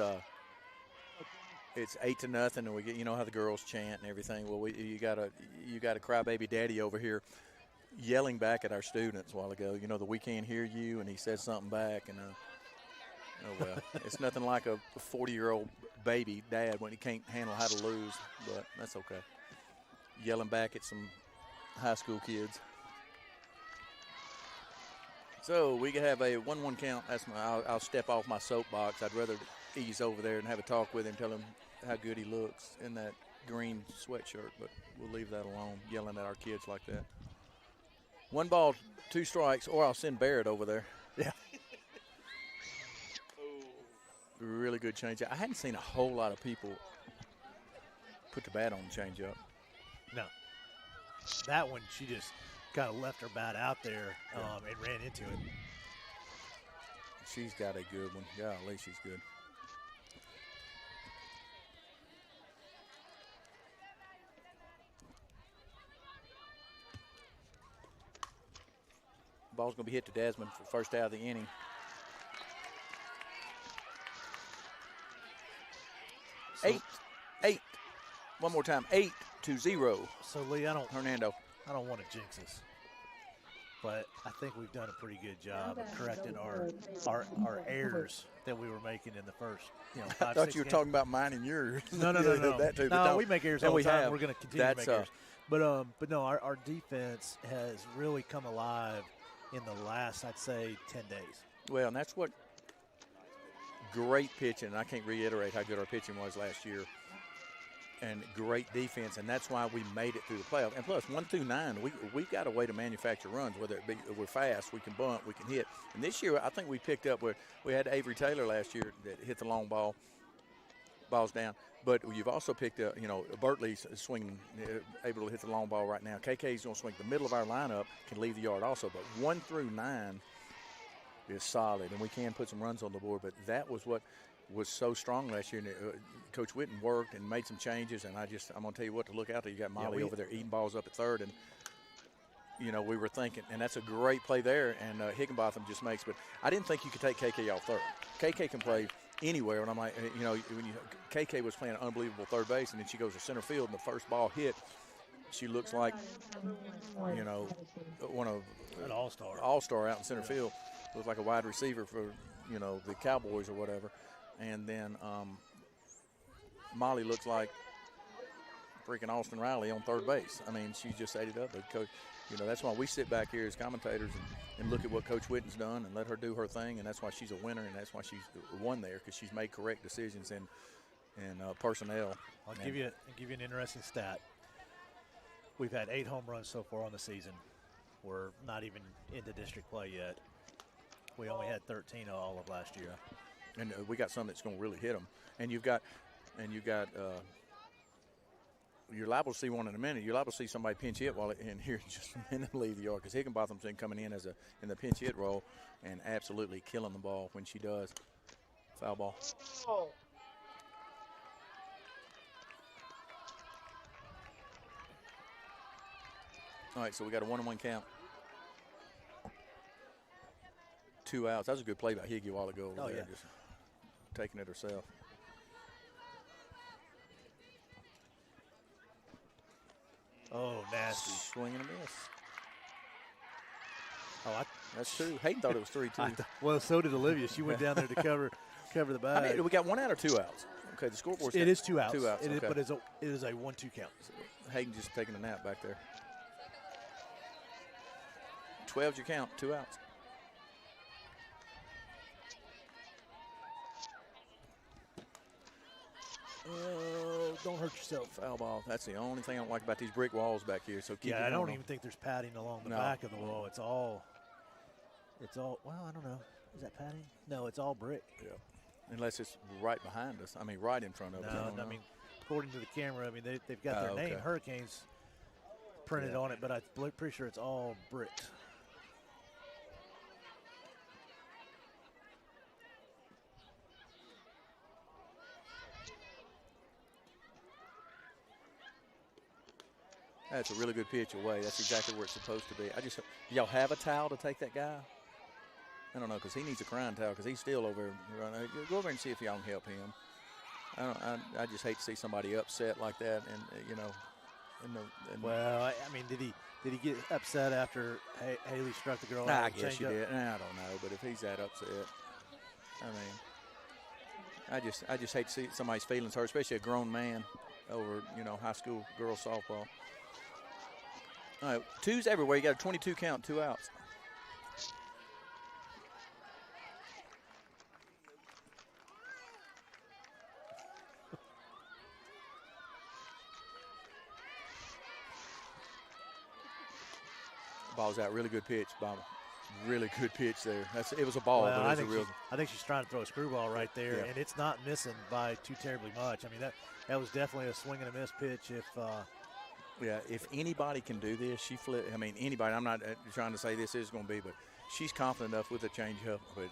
[SPEAKER 2] 8-0, and we get, you know how the girls chant and everything. Well, you got a crybaby daddy over here yelling back at our students a while ago. You know, we can't hear you, and he said something back, and oh well, it's nothing like a 40-year-old baby dad when he can't handle how to lose, but that's okay. Yelling back at some high school kids. So we can have a 1-1 count. That's I'll step off my soapbox. I'd rather ease over there and have a talk with him, tell him how good he looks in that green sweatshirt, but we'll leave that alone, yelling at our kids like that. 1 ball, 2 strikes, or I'll send Barrett over there.
[SPEAKER 3] Yeah.
[SPEAKER 2] Really good changeup. I hadn't seen a whole lot of people put the bat on the changeup.
[SPEAKER 3] No. That one, she just kind of left her bat out there and ran into it.
[SPEAKER 2] she's got a good one. Golly, she's good. Ball's going to be hit to Desmond for first out of the inning.
[SPEAKER 3] So,
[SPEAKER 2] 8. One more time. 8-0.
[SPEAKER 3] So Lee,
[SPEAKER 2] Hernando.
[SPEAKER 3] I don't want to jinx us, but I think we've done a pretty good job of correcting our errors that we were making in the first, 5,
[SPEAKER 2] I thought
[SPEAKER 3] 6
[SPEAKER 2] you were
[SPEAKER 3] games.
[SPEAKER 2] talking about mine and yours.
[SPEAKER 3] No.
[SPEAKER 2] That too,
[SPEAKER 3] No, we make errors all the time. We're going to continue to make errors. But no, our defense has really come alive in the last, I'd say, 10 days.
[SPEAKER 2] Well, and that's what great pitching, and I can't reiterate how good our pitching was last year, and great defense, and that's why we made it through the playoffs. And plus, 1 through 9, we've got a way to manufacture runs, whether it be we're fast, we can bunt, we can hit. And this year, I think we picked up where we had Avery Taylor last year that hit the long balls down. But you've also picked up, Bertley's swinging, able to hit the long ball right now. KK's going to swing the middle of our lineup, can leave the yard also. But 1 through 9 is solid, and we can put some runs on the board. But that was what was so strong last year. And Coach Witten worked and made some changes, and I'm going to tell you what to look out there. You got Molly over there eating balls up at third, and we were thinking, and that's a great play there, and Higginbotham just makes. But I didn't think you could take KK off third. KK can play anywhere, and I'm like, KK was playing unbelievable third base, and then she goes to center field, and the first ball hit, she looks like, one of
[SPEAKER 3] an all-star.
[SPEAKER 2] All-star out in center field. Looks like a wide receiver for, the Cowboys or whatever. And then Molly looks like freaking Austin Riley on third base. I mean, she just ate it up. But Coach, that's why we sit back here as commentators and look at what Coach Witten's done and let her do her thing. And that's why she's a winner, and that's why she's won there, because she's made correct decisions in personnel.
[SPEAKER 3] I'll give you an interesting stat. We've had 8 home runs so far on the season. We're not even into district play yet. We only had 13 all of last year.
[SPEAKER 2] And we got some that's going to really hit them. And you've got you're liable to see one in a minute. You're liable to see somebody pinch hit while in here in just a minute and leave the yard, because Higginbotham's been coming in in the pinch hit role and absolutely killing the ball when she does. Foul ball.
[SPEAKER 5] Oh.
[SPEAKER 2] All right, so we got a 1-1 count. 2 outs. That was a good play by Higgy a while ago over there, just taking it herself.
[SPEAKER 3] Oh, nasty.
[SPEAKER 2] Swing and a miss.
[SPEAKER 3] Oh,
[SPEAKER 2] that's 2. Hayden thought it was 3-2.
[SPEAKER 3] Well, so did Olivia. She went down there to cover the bag.
[SPEAKER 2] I mean, we got 1 out or 2 outs. Okay, the scoreboard.
[SPEAKER 3] It is 2 outs.
[SPEAKER 2] 2 outs. Okay.
[SPEAKER 3] But it is a 1-2 count.
[SPEAKER 2] Hayden just taking a nap back there. 12's your count. 2 outs.
[SPEAKER 3] Oh, don't hurt yourself.
[SPEAKER 2] Foul ball. That's the only thing I don't like about these brick walls back here. So keep
[SPEAKER 3] I don't even think there's padding along the back of the wall. It's all. Well, I don't know. Is that padding? No, it's all brick.
[SPEAKER 2] Yeah. Unless it's right behind us. I mean, right in front of us.
[SPEAKER 3] No, I mean, according to the camera, I mean they've got their name, Hurricanes, printed on it, but I'm pretty sure it's all bricked.
[SPEAKER 2] That's a really good pitch away. That's exactly where it's supposed to be. Do y'all have a towel to take that guy? I don't know, because he needs a crying towel, because he's still over there. Go over and see if y'all can help him. I just hate to see somebody upset like that, and
[SPEAKER 3] Well, I mean, did he get upset after Haley struck the girl?
[SPEAKER 2] I guess you did. I don't know, but if he's that upset, I mean, I just hate to see somebody's feelings hurt, especially a grown man over high school girls softball. All right, 2's everywhere. You got a 22 count, 2 outs. Ball's out. Really good pitch, Bob. Really good pitch there. It was a ball,
[SPEAKER 3] well,
[SPEAKER 2] but it was
[SPEAKER 3] I think she's trying to throw a screwball right there, and it's not missing by too terribly much. I mean, that was definitely a swing and a miss pitch.
[SPEAKER 2] If anybody can do this, she flip. I mean, anybody. I'm not trying to say this is going to be, but she's confident enough with a changeup. But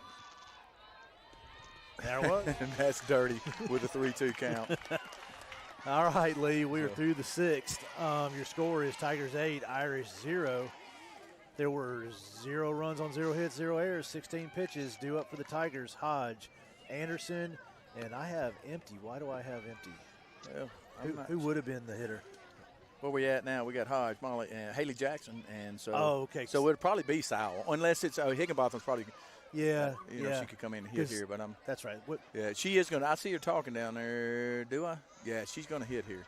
[SPEAKER 3] There it was.
[SPEAKER 2] And that's dirty with a 3-2 count.
[SPEAKER 3] All right, Lee, we are through the sixth. Your score is Tigers 8, Irish 0. There were 0 runs on 0 hits, 0 errors, 16 pitches due up for the Tigers. Hodge, Anderson, and I have empty. Why do I have empty?
[SPEAKER 2] Well,
[SPEAKER 3] Who would have been the hitter?
[SPEAKER 2] Where we at now? We got Hodge, Molly, and Haley Jackson, and so.
[SPEAKER 3] Oh, okay.
[SPEAKER 2] So it'd probably be Sowell, unless it's Higginbotham's probably.
[SPEAKER 3] Yeah,
[SPEAKER 2] She could come in and hit here, but I'm.
[SPEAKER 3] That's right.
[SPEAKER 2] Yeah, she is gonna. I see her talking down there. Do I? Yeah, she's gonna hit here.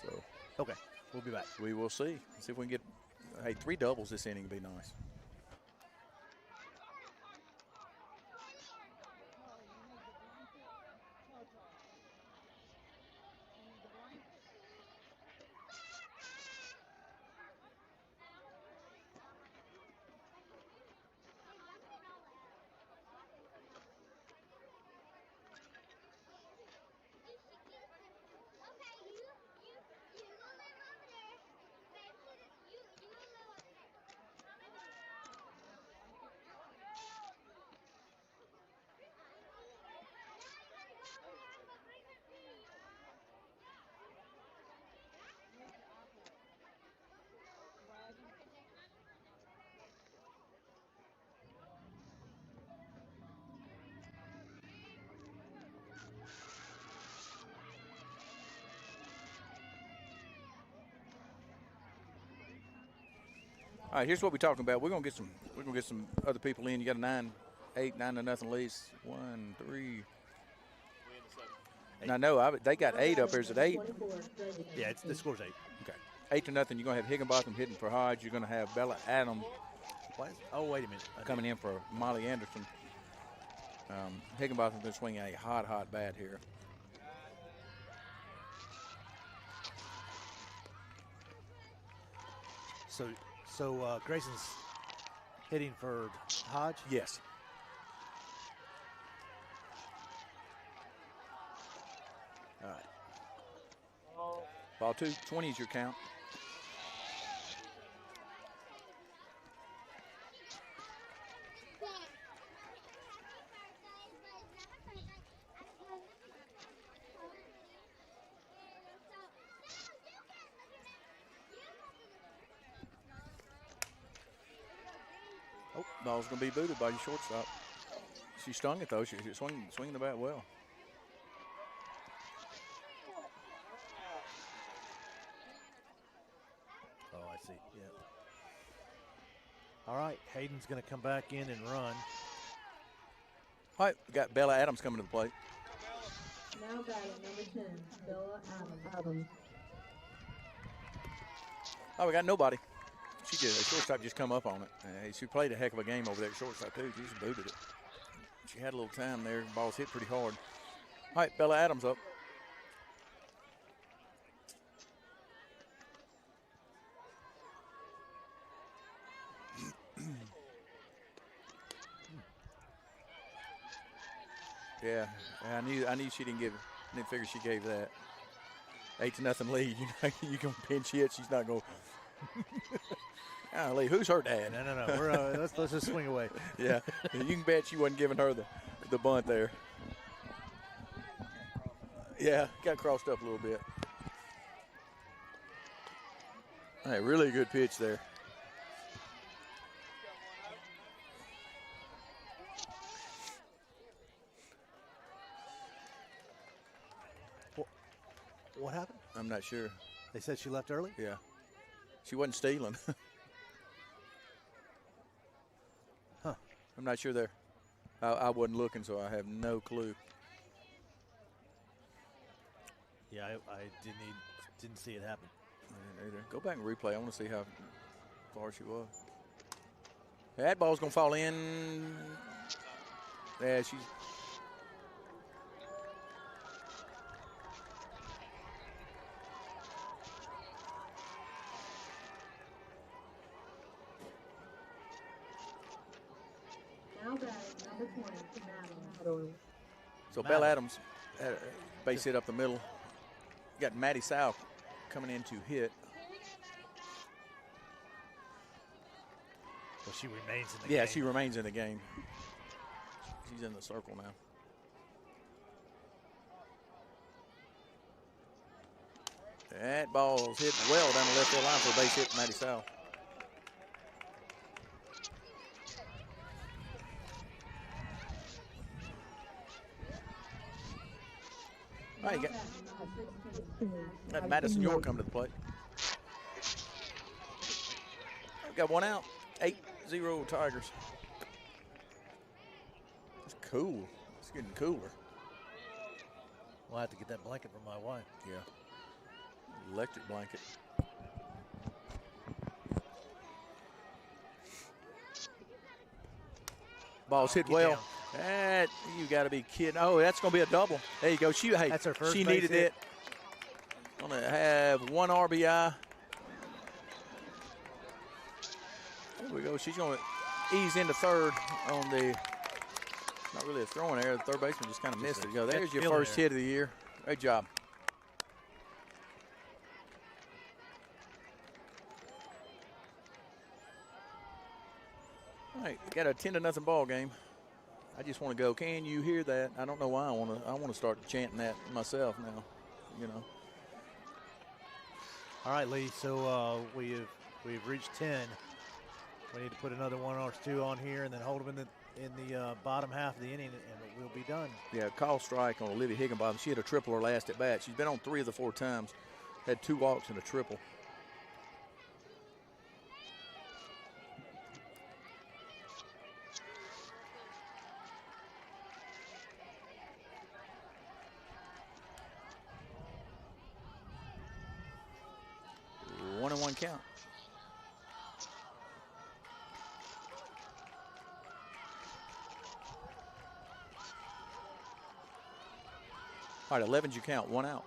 [SPEAKER 2] So.
[SPEAKER 3] Okay, we'll be back.
[SPEAKER 2] We will see. See if we can get. Hey, 3 doubles this inning would be nice. All right, here's what we're talking about. We're gonna get some other people in. You got a 9-0 lead. 1, 3. Now, no, they got 8 up here. Is it 8?
[SPEAKER 3] Yeah, the score's 8.
[SPEAKER 2] Okay, 8-0. You're gonna have Higginbotham hitting for Hodge. You're gonna have Bella Adams.
[SPEAKER 3] Oh, wait a minute.
[SPEAKER 2] Coming in for Molly Anderson. Higginbotham's been swinging a hot bat here.
[SPEAKER 3] So Grayson's hitting for Hodge?
[SPEAKER 2] Yes.
[SPEAKER 3] All right.
[SPEAKER 2] Ball 2, 20 is your count. Oh, ball's going to be booted by your shortstop. She stung it, though. She's swinging the bat well.
[SPEAKER 3] Oh, I see. Yeah. All right, Hayden's going to come back in and run.
[SPEAKER 2] All right, we got Bella Adams coming to the plate.
[SPEAKER 1] Now batting number 10, Bella Adams.
[SPEAKER 2] Oh, we got nobody. She did. The shortstop just come up on it. She played a heck of a game over there at shortstop, too. She just booted it. She had a little time there. The ball's hit pretty hard. All right, Bella Adams up. Yeah, I knew she didn't figure she gave that. 8-0 lead. You know, you can pinch hit. She's not going. Golly, who's her dad?
[SPEAKER 3] No. We're, let's just swing away.
[SPEAKER 2] Yeah, you can bet she wasn't giving her the bunt there. Yeah, got crossed up a little bit. Hey, really good pitch there.
[SPEAKER 3] What happened?
[SPEAKER 2] I'm not sure.
[SPEAKER 3] They said she left early?
[SPEAKER 2] Yeah. She wasn't stealing.
[SPEAKER 3] Huh.
[SPEAKER 2] I'm not sure there. I wasn't looking, so I have no clue.
[SPEAKER 3] Yeah, I didn't see it happen.
[SPEAKER 2] I didn't either. Go back and replay. I want to see how far she was. That ball's going to fall in. Yeah, she's.
[SPEAKER 1] Now batting number 20, Madeline.
[SPEAKER 2] So Belle Adams had a base hit up the middle. You got Maddie South coming in to hit.
[SPEAKER 3] Well, she remains in the game.
[SPEAKER 2] Yeah, she remains in the game. She's in the circle now. That ball's hit well down the left field line for a base hit, Matty South. All right, got Madison York coming to the plate. We've got one out. 8-0 Tigers. It's cool. It's getting cooler.
[SPEAKER 3] We'll have to get that blanket from my wife.
[SPEAKER 2] Yeah. Electric blanket. Ball's hit well. That, you got to be kidding. Oh, that's going to be a double. There you go.
[SPEAKER 3] That's her first
[SPEAKER 2] she
[SPEAKER 3] base
[SPEAKER 2] needed
[SPEAKER 3] hit.
[SPEAKER 2] it. Going to have one RBI. There we go. She's going to ease into third on the, not really a throwing error. The third baseman just kind of missed it. Go. There's your first hit of the year. Great job. All right, got a 10-0 ball game. I just want to go. Can you hear that? I don't know why I want to start chanting that myself now. You know.
[SPEAKER 3] All right, Lee. So we've reached 10. We need to put another one or two on here, and then hold them in the bottom half of the inning, and we'll be done.
[SPEAKER 2] Yeah, call strike on Olivia Higginbotham. She had a triple her last at bat. She's been on 3 of the 4 times. Had 2 walks and a triple. One and one count. All right, 11's your count, 1 out.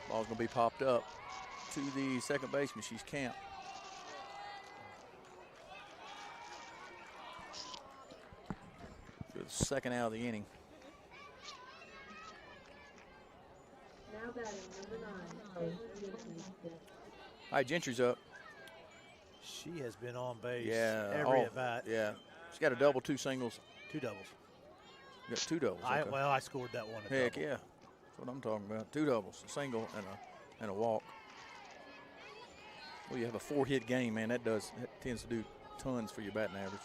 [SPEAKER 2] Ball's going to be popped up to the second baseman. She's camped. For the second out of the inning.
[SPEAKER 1] Now batting number 9.
[SPEAKER 2] All right, Gentry's up.
[SPEAKER 3] She has been on base
[SPEAKER 2] every
[SPEAKER 3] at bat.
[SPEAKER 2] Yeah, she's got a double, 2 singles.
[SPEAKER 3] 2 doubles.
[SPEAKER 2] You got 2 doubles. Okay.
[SPEAKER 3] I scored that one.
[SPEAKER 2] Heck
[SPEAKER 3] double.
[SPEAKER 2] yeah, that's what I'm talking about. 2 doubles, a single and a walk. Well, you have a 4-hit game, man. That tends to do tons for your batting average.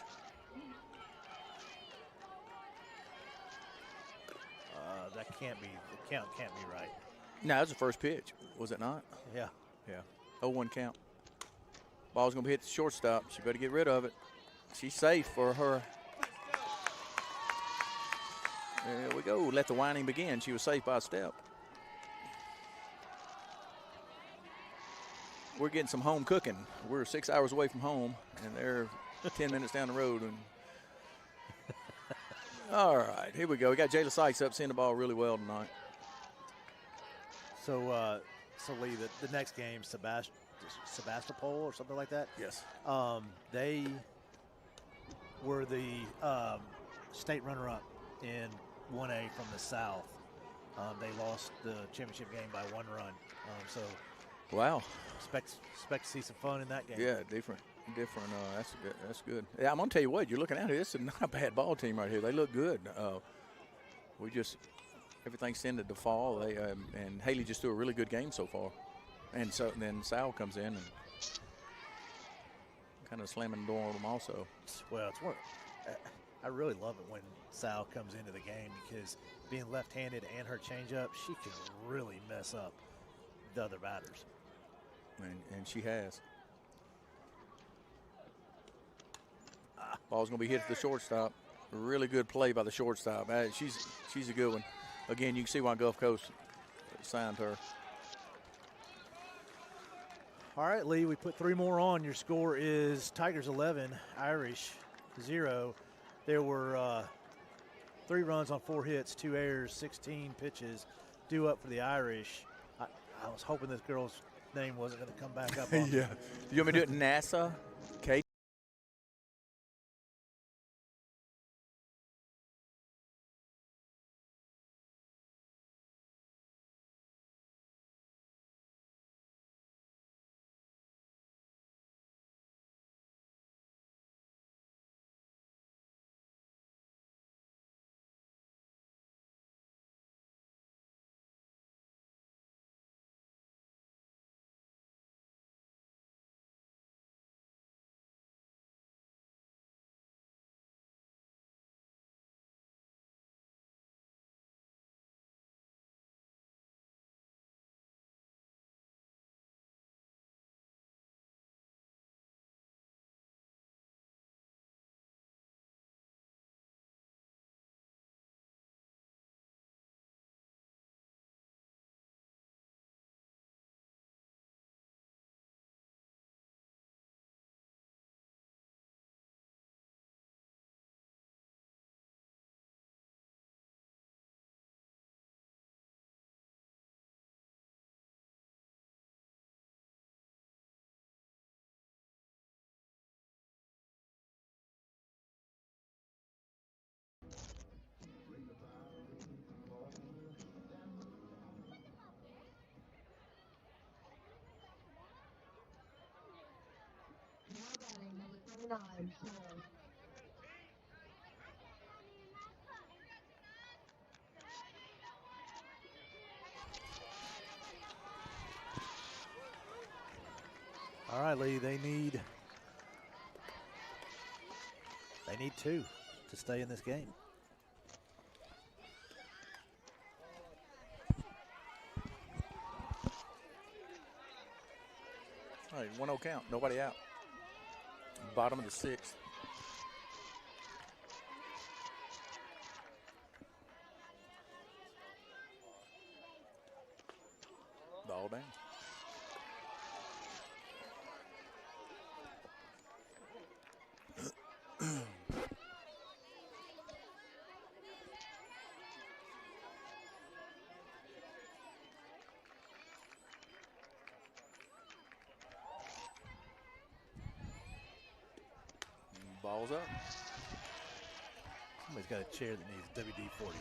[SPEAKER 3] The count can't be right.
[SPEAKER 2] No, that was the first pitch, was it not?
[SPEAKER 3] Yeah.
[SPEAKER 2] Yeah. 0-1 count. Ball's going to be hit the shortstop. She better get rid of it. She's safe for her. There we go. Let the whining begin. She was safe by a step. We're getting some home cooking. We're 6 hours away from home, and they're 10 minutes down the road. And all right, here we go. We got Jayla Sykes up, seeing the ball really well tonight.
[SPEAKER 3] So Lee, the next game, Sebastopol or something like that.
[SPEAKER 2] Yes.
[SPEAKER 3] They were the state runner-up in 1A from the South. They lost the championship game by 1 run.
[SPEAKER 2] Wow.
[SPEAKER 3] Expect to see some fun in that game.
[SPEAKER 2] Yeah, different. That's good. Yeah, I'm gonna tell you what. You're looking at it. This is not a bad ball team right here. They look good. Everything's tended to fall. They and Haley just threw a really good game so far. And so then Sal comes in and kind of slamming the door on them also.
[SPEAKER 3] Well, I really love it when Sal comes into the game, because being left-handed and her changeup, she can really mess up the other batters.
[SPEAKER 2] And she has. Ball's going to be hit to the shortstop. Really good play by the shortstop. She's a good one. Again, you can see why Gulf Coast signed her.
[SPEAKER 3] All right, Lee, we put 3 more on. Your score is Tigers 11, Irish 0. There were 3 runs on 4 hits, 2 errors, 16 pitches due up for the Irish. I was hoping this girl's name wasn't going to come back up on
[SPEAKER 2] Yeah. You want me to do it NASA? Kate?
[SPEAKER 1] 29.
[SPEAKER 3] All right, Lee, they need 2 to stay in this game.
[SPEAKER 2] All right, 1-0 count, nobody out. Bottom of the 6th. Ball down. Ball's up.
[SPEAKER 3] Somebody's got a chair that needs WD-40.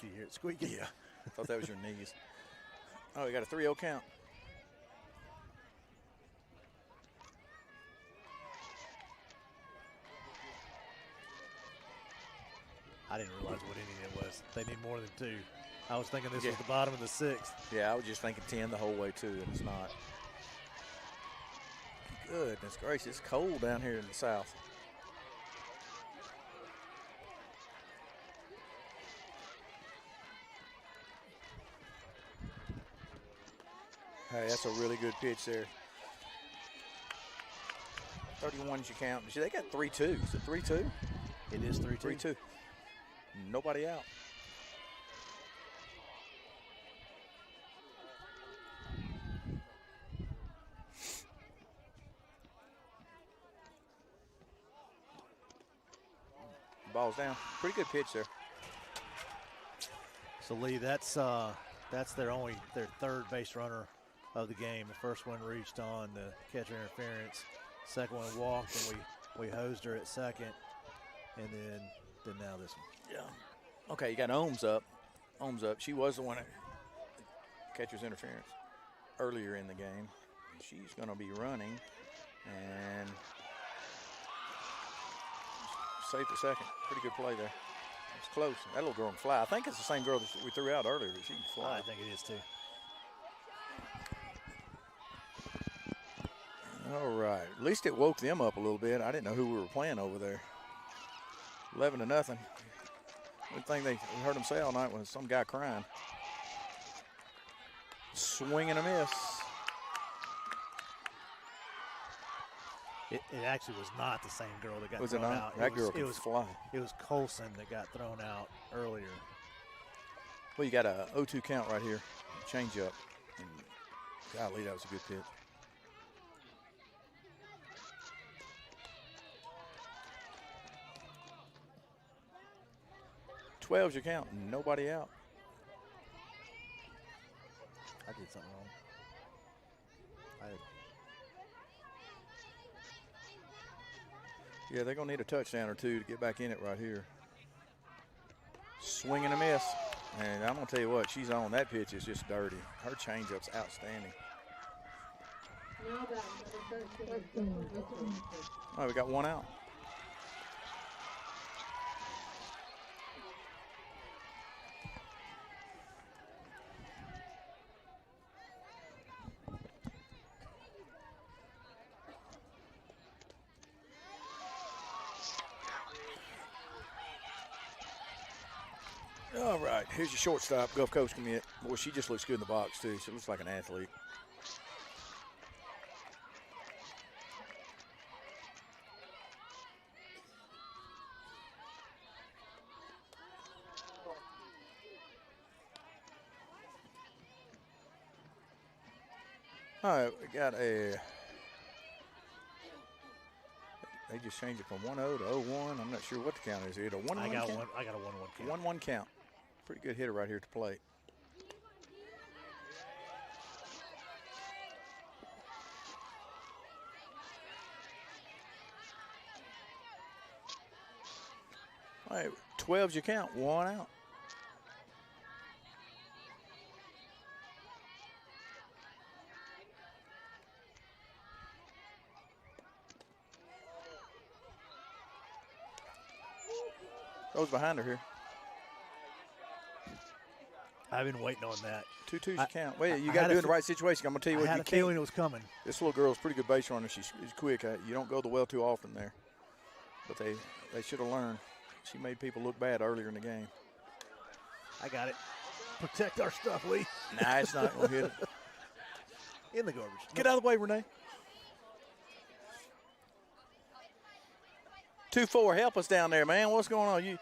[SPEAKER 3] Do you hear it squeaking?
[SPEAKER 2] Yeah. I thought that was your knees. Oh, you got a 3-0 count.
[SPEAKER 3] I didn't realize what inning it was. They need more than 2. I was thinking this was the bottom of the 6th.
[SPEAKER 2] Yeah, I was just thinking 10 the whole way too, and it's not. Goodness gracious, it's cold down here in the south. Hey, that's a really good pitch there. 31's your count. See, they got 3-2. Is it 3-2?
[SPEAKER 3] It is 3-2.
[SPEAKER 2] 3-2. Nobody out. Ball's down. Pretty good pitch there.
[SPEAKER 3] So Lee, that's their 3rd base runner of the game. The first one reached on the catcher interference. Second one walked, and we hosed her at second, and then now this one.
[SPEAKER 2] Yeah. Okay, you got Ohms up. Ohms up. She was the one that catcher's interference earlier in the game. She's going to be running, and safe at second. Pretty good play there. It's close. That little girl can fly. I think it's the same girl that we threw out earlier, but she can fly.
[SPEAKER 3] I think it is too.
[SPEAKER 2] All right. At least it woke them up a little bit. I didn't know who we were playing over there. 11-0. One thing they heard them say all night was some guy crying. Swing and a miss.
[SPEAKER 3] It actually was not the same girl that got
[SPEAKER 2] Was
[SPEAKER 3] thrown
[SPEAKER 2] it not?
[SPEAKER 3] out.
[SPEAKER 2] That girl could fly.
[SPEAKER 3] It was Colson that got thrown out earlier.
[SPEAKER 2] Well, you got a 0-2 count right here. Change up. And golly, that was a good pitch. Twelve's your count. Nobody out.
[SPEAKER 3] I did something wrong.
[SPEAKER 2] Yeah, they're going to need a touchdown or 2 to get back in it right here. Swing and a miss. And I'm going to tell you what, she's on. That pitch is just dirty. Her changeup's outstanding. All right, we got 1 out. All right, here's your shortstop, Gulf Coast commit. Boy, she just looks good in the box, too. She looks like an athlete. All right, we got a – they just changed it from 1-0 to 0-1. I'm not sure what the count is. Is it a 1-1 count?
[SPEAKER 3] I got a 1-1 count.
[SPEAKER 2] 1-1 count. Pretty good hitter right here at the plate. All right, 12's your count. 1 out. Throws behind her here.
[SPEAKER 3] I've been waiting on that.
[SPEAKER 2] 2-2's count. Wait, you got to do it in the right situation. I'm going to tell you
[SPEAKER 3] I
[SPEAKER 2] what,
[SPEAKER 3] had
[SPEAKER 2] you
[SPEAKER 3] a
[SPEAKER 2] can't.
[SPEAKER 3] feeling it was coming.
[SPEAKER 2] This little girl's a pretty good base runner. She's quick. You don't go the well too often there. But they should have learned. She made people look bad earlier in the game.
[SPEAKER 3] I got it. Protect our stuff, Lee.
[SPEAKER 2] Nah, it's not going to hit it.
[SPEAKER 3] In the garbage.
[SPEAKER 2] Get out of the way, Renee. 2-4. Help us down there, man. What's going on? You.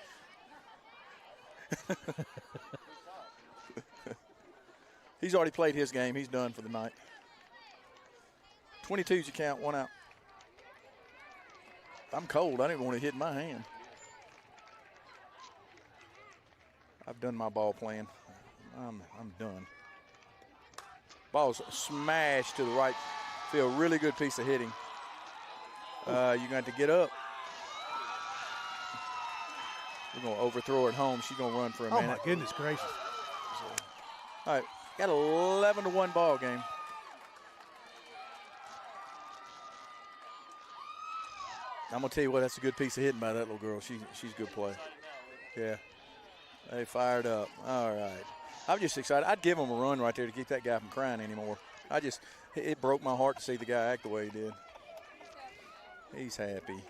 [SPEAKER 2] He's already played his game. He's done for the night. 22's your count, 1 out. I'm cold. I didn't want to hit my hand. I've done my ball playing. I'm done. Ball's smashed to the right field. Really good piece of hitting. You're going to have to get up. We're going to overthrow her at home. She's going to run for a minute.
[SPEAKER 3] Oh, my goodness gracious.
[SPEAKER 2] All right, got 11-1 ball game. I'm going to tell you what, that's a good piece of hitting by that little girl. She's good play. Yeah. They fired up. All right. I'm just excited. I'd give him a run right there to keep that guy from crying anymore. It broke my heart to see the guy act the way he did. He's happy.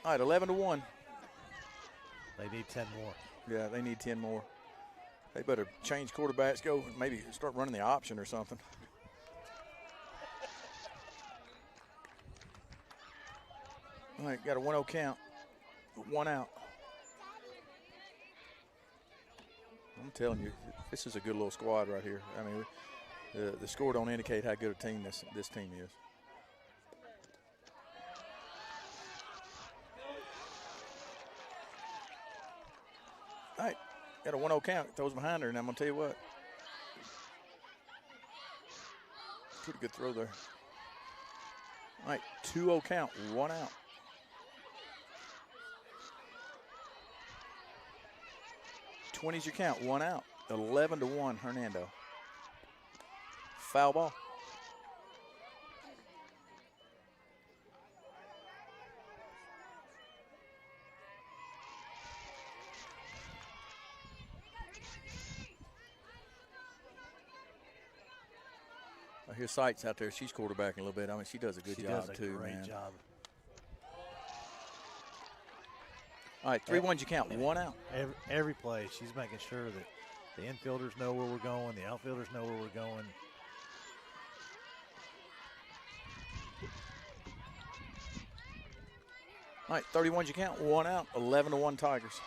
[SPEAKER 2] All right, 11-1.
[SPEAKER 3] They need 10 more.
[SPEAKER 2] Yeah, they need 10 more. They better change quarterbacks, go maybe start running the option or something. All right, got a 1-0 count. 1 out. I'm telling you, this is a good little squad right here. I mean, the score don't indicate how good a team this team is. All right, got a 1-0 count. Throws behind her, and I'm going to tell you what. Pretty good throw there. All right, 2-0 count, 1 out. 20's your count, 1 out. 11-1, Hernando. Foul ball. I hear Sights out there. She's quarterbacking a little bit. I mean, she does a good job too, man.
[SPEAKER 3] Great job.
[SPEAKER 2] All right, 3-1's your count, 1 out.
[SPEAKER 3] Every play, she's making sure that the infielders know where we're going, the outfielders know where we're going.
[SPEAKER 2] All right, 31's your count, 1 out, 11-1 Tigers.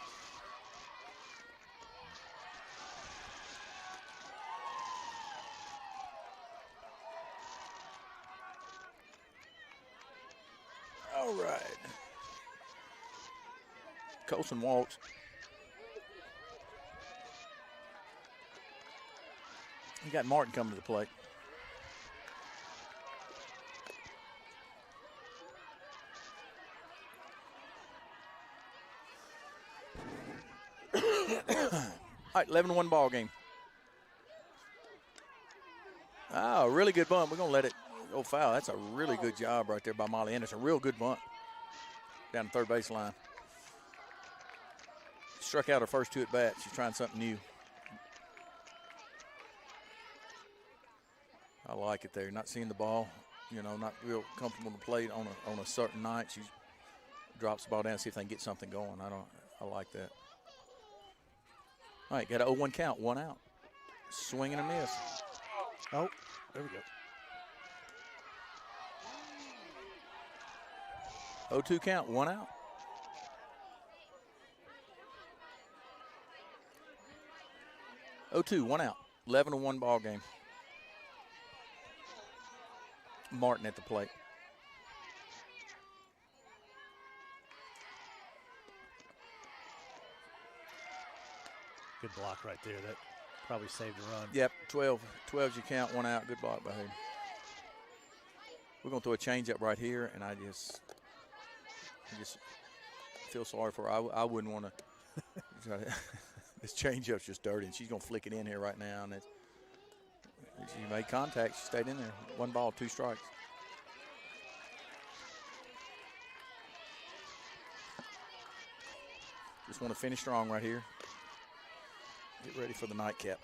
[SPEAKER 2] All right. Colson walks. You got Martin coming to the plate. All right, 11-1 ball game. Oh, really good bunt. We're going to let it go foul. That's a really good job right there by Molly Anderson. Real good bunt down the third baseline. Struck out her first 2 at bats. She's trying something new. I like it there. Not seeing the ball, you know, not real comfortable to play on a certain night. She drops the ball down, see if they can get something going. I like that. All right, got an 0-1 count, 1 out. Swing and a miss.
[SPEAKER 3] Oh, there we go.
[SPEAKER 2] 0-2 count, 1 out. Oh, 2, 1 out. 11-1 ball game. Martin at the plate.
[SPEAKER 3] Good block right there. That probably saved a run.
[SPEAKER 2] Yep, 12's your count, 1 out. Good block by him. We're going to throw a changeup right here, and I just feel sorry for her. I wouldn't want to try to. This changeup's just dirty, and she's going to flick it in here right now. And she made contact. She stayed in there. 1 ball, 2 strikes. Just want to finish strong right here. Get ready for the nightcap.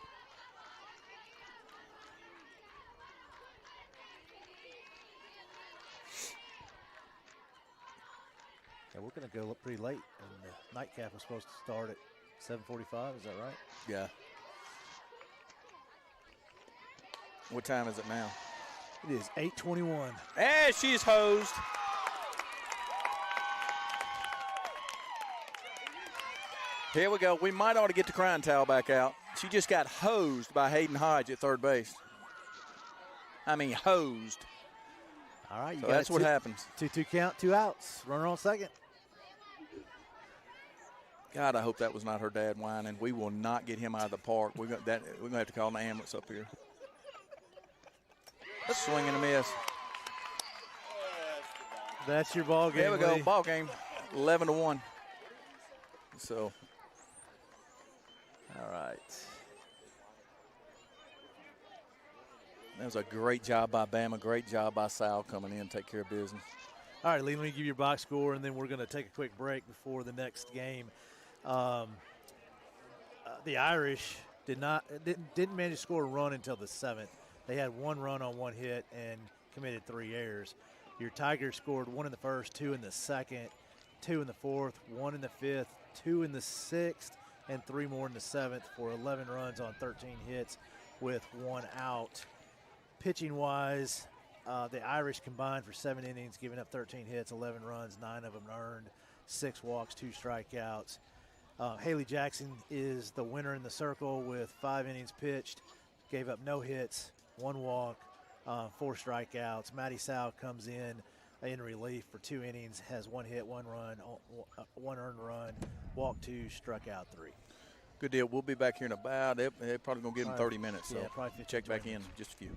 [SPEAKER 3] Yeah, we're going to go pretty late, and the nightcap was supposed to start at 7:45. Is that right?
[SPEAKER 2] Yeah. What time is it now?
[SPEAKER 3] It is 8:21.
[SPEAKER 2] And she's hosed. Here we go. We might ought to get the crying towel back out. She just got hosed by Hayden Hodge at third base. I mean, hosed.
[SPEAKER 3] All right, you
[SPEAKER 2] So
[SPEAKER 3] got
[SPEAKER 2] that's what happens.
[SPEAKER 3] 2-2 count, 2 outs. Runner on second.
[SPEAKER 2] God, I hope that was not her dad whining. We will not get him out of the park. We're going to have to call an ambulance up here. A swing and a miss.
[SPEAKER 3] That's your ball game.
[SPEAKER 2] There we go.
[SPEAKER 3] Lee.
[SPEAKER 2] Ball game, 11-1. So.
[SPEAKER 3] All right.
[SPEAKER 2] That was a great job by Bama. Great job by Sal coming in, take care of business.
[SPEAKER 3] All right, Lee, let me give you your box score, and then we're going to take a quick break before the next game. The Irish didn't manage to score a run until the 7th. They had 1 run on 1 hit and committed 3 errors. Your Tigers scored 1 in the first, 2 in the second, 2 in the fourth, 1 in the fifth, 2 in the sixth, and 3 more in the 7th for 11 runs on 13 hits with 1 out. Pitching-wise, the Irish combined for 7 innings, giving up 13 hits, 11 runs, 9 of them earned, 6 walks, 2 strikeouts. Haley Jackson is the winner in the circle with 5 innings pitched, gave up no hits, 1 walk, 4 strikeouts. Maddie Sow comes in relief for 2 innings, has 1 hit, 1 run, 1 earned run, walked 2, struck out 3.
[SPEAKER 2] Good deal. We'll be back here in about, they're probably going to give them 30 minutes. So
[SPEAKER 3] yeah, probably 15,
[SPEAKER 2] check back in
[SPEAKER 3] minutes.
[SPEAKER 2] just a few.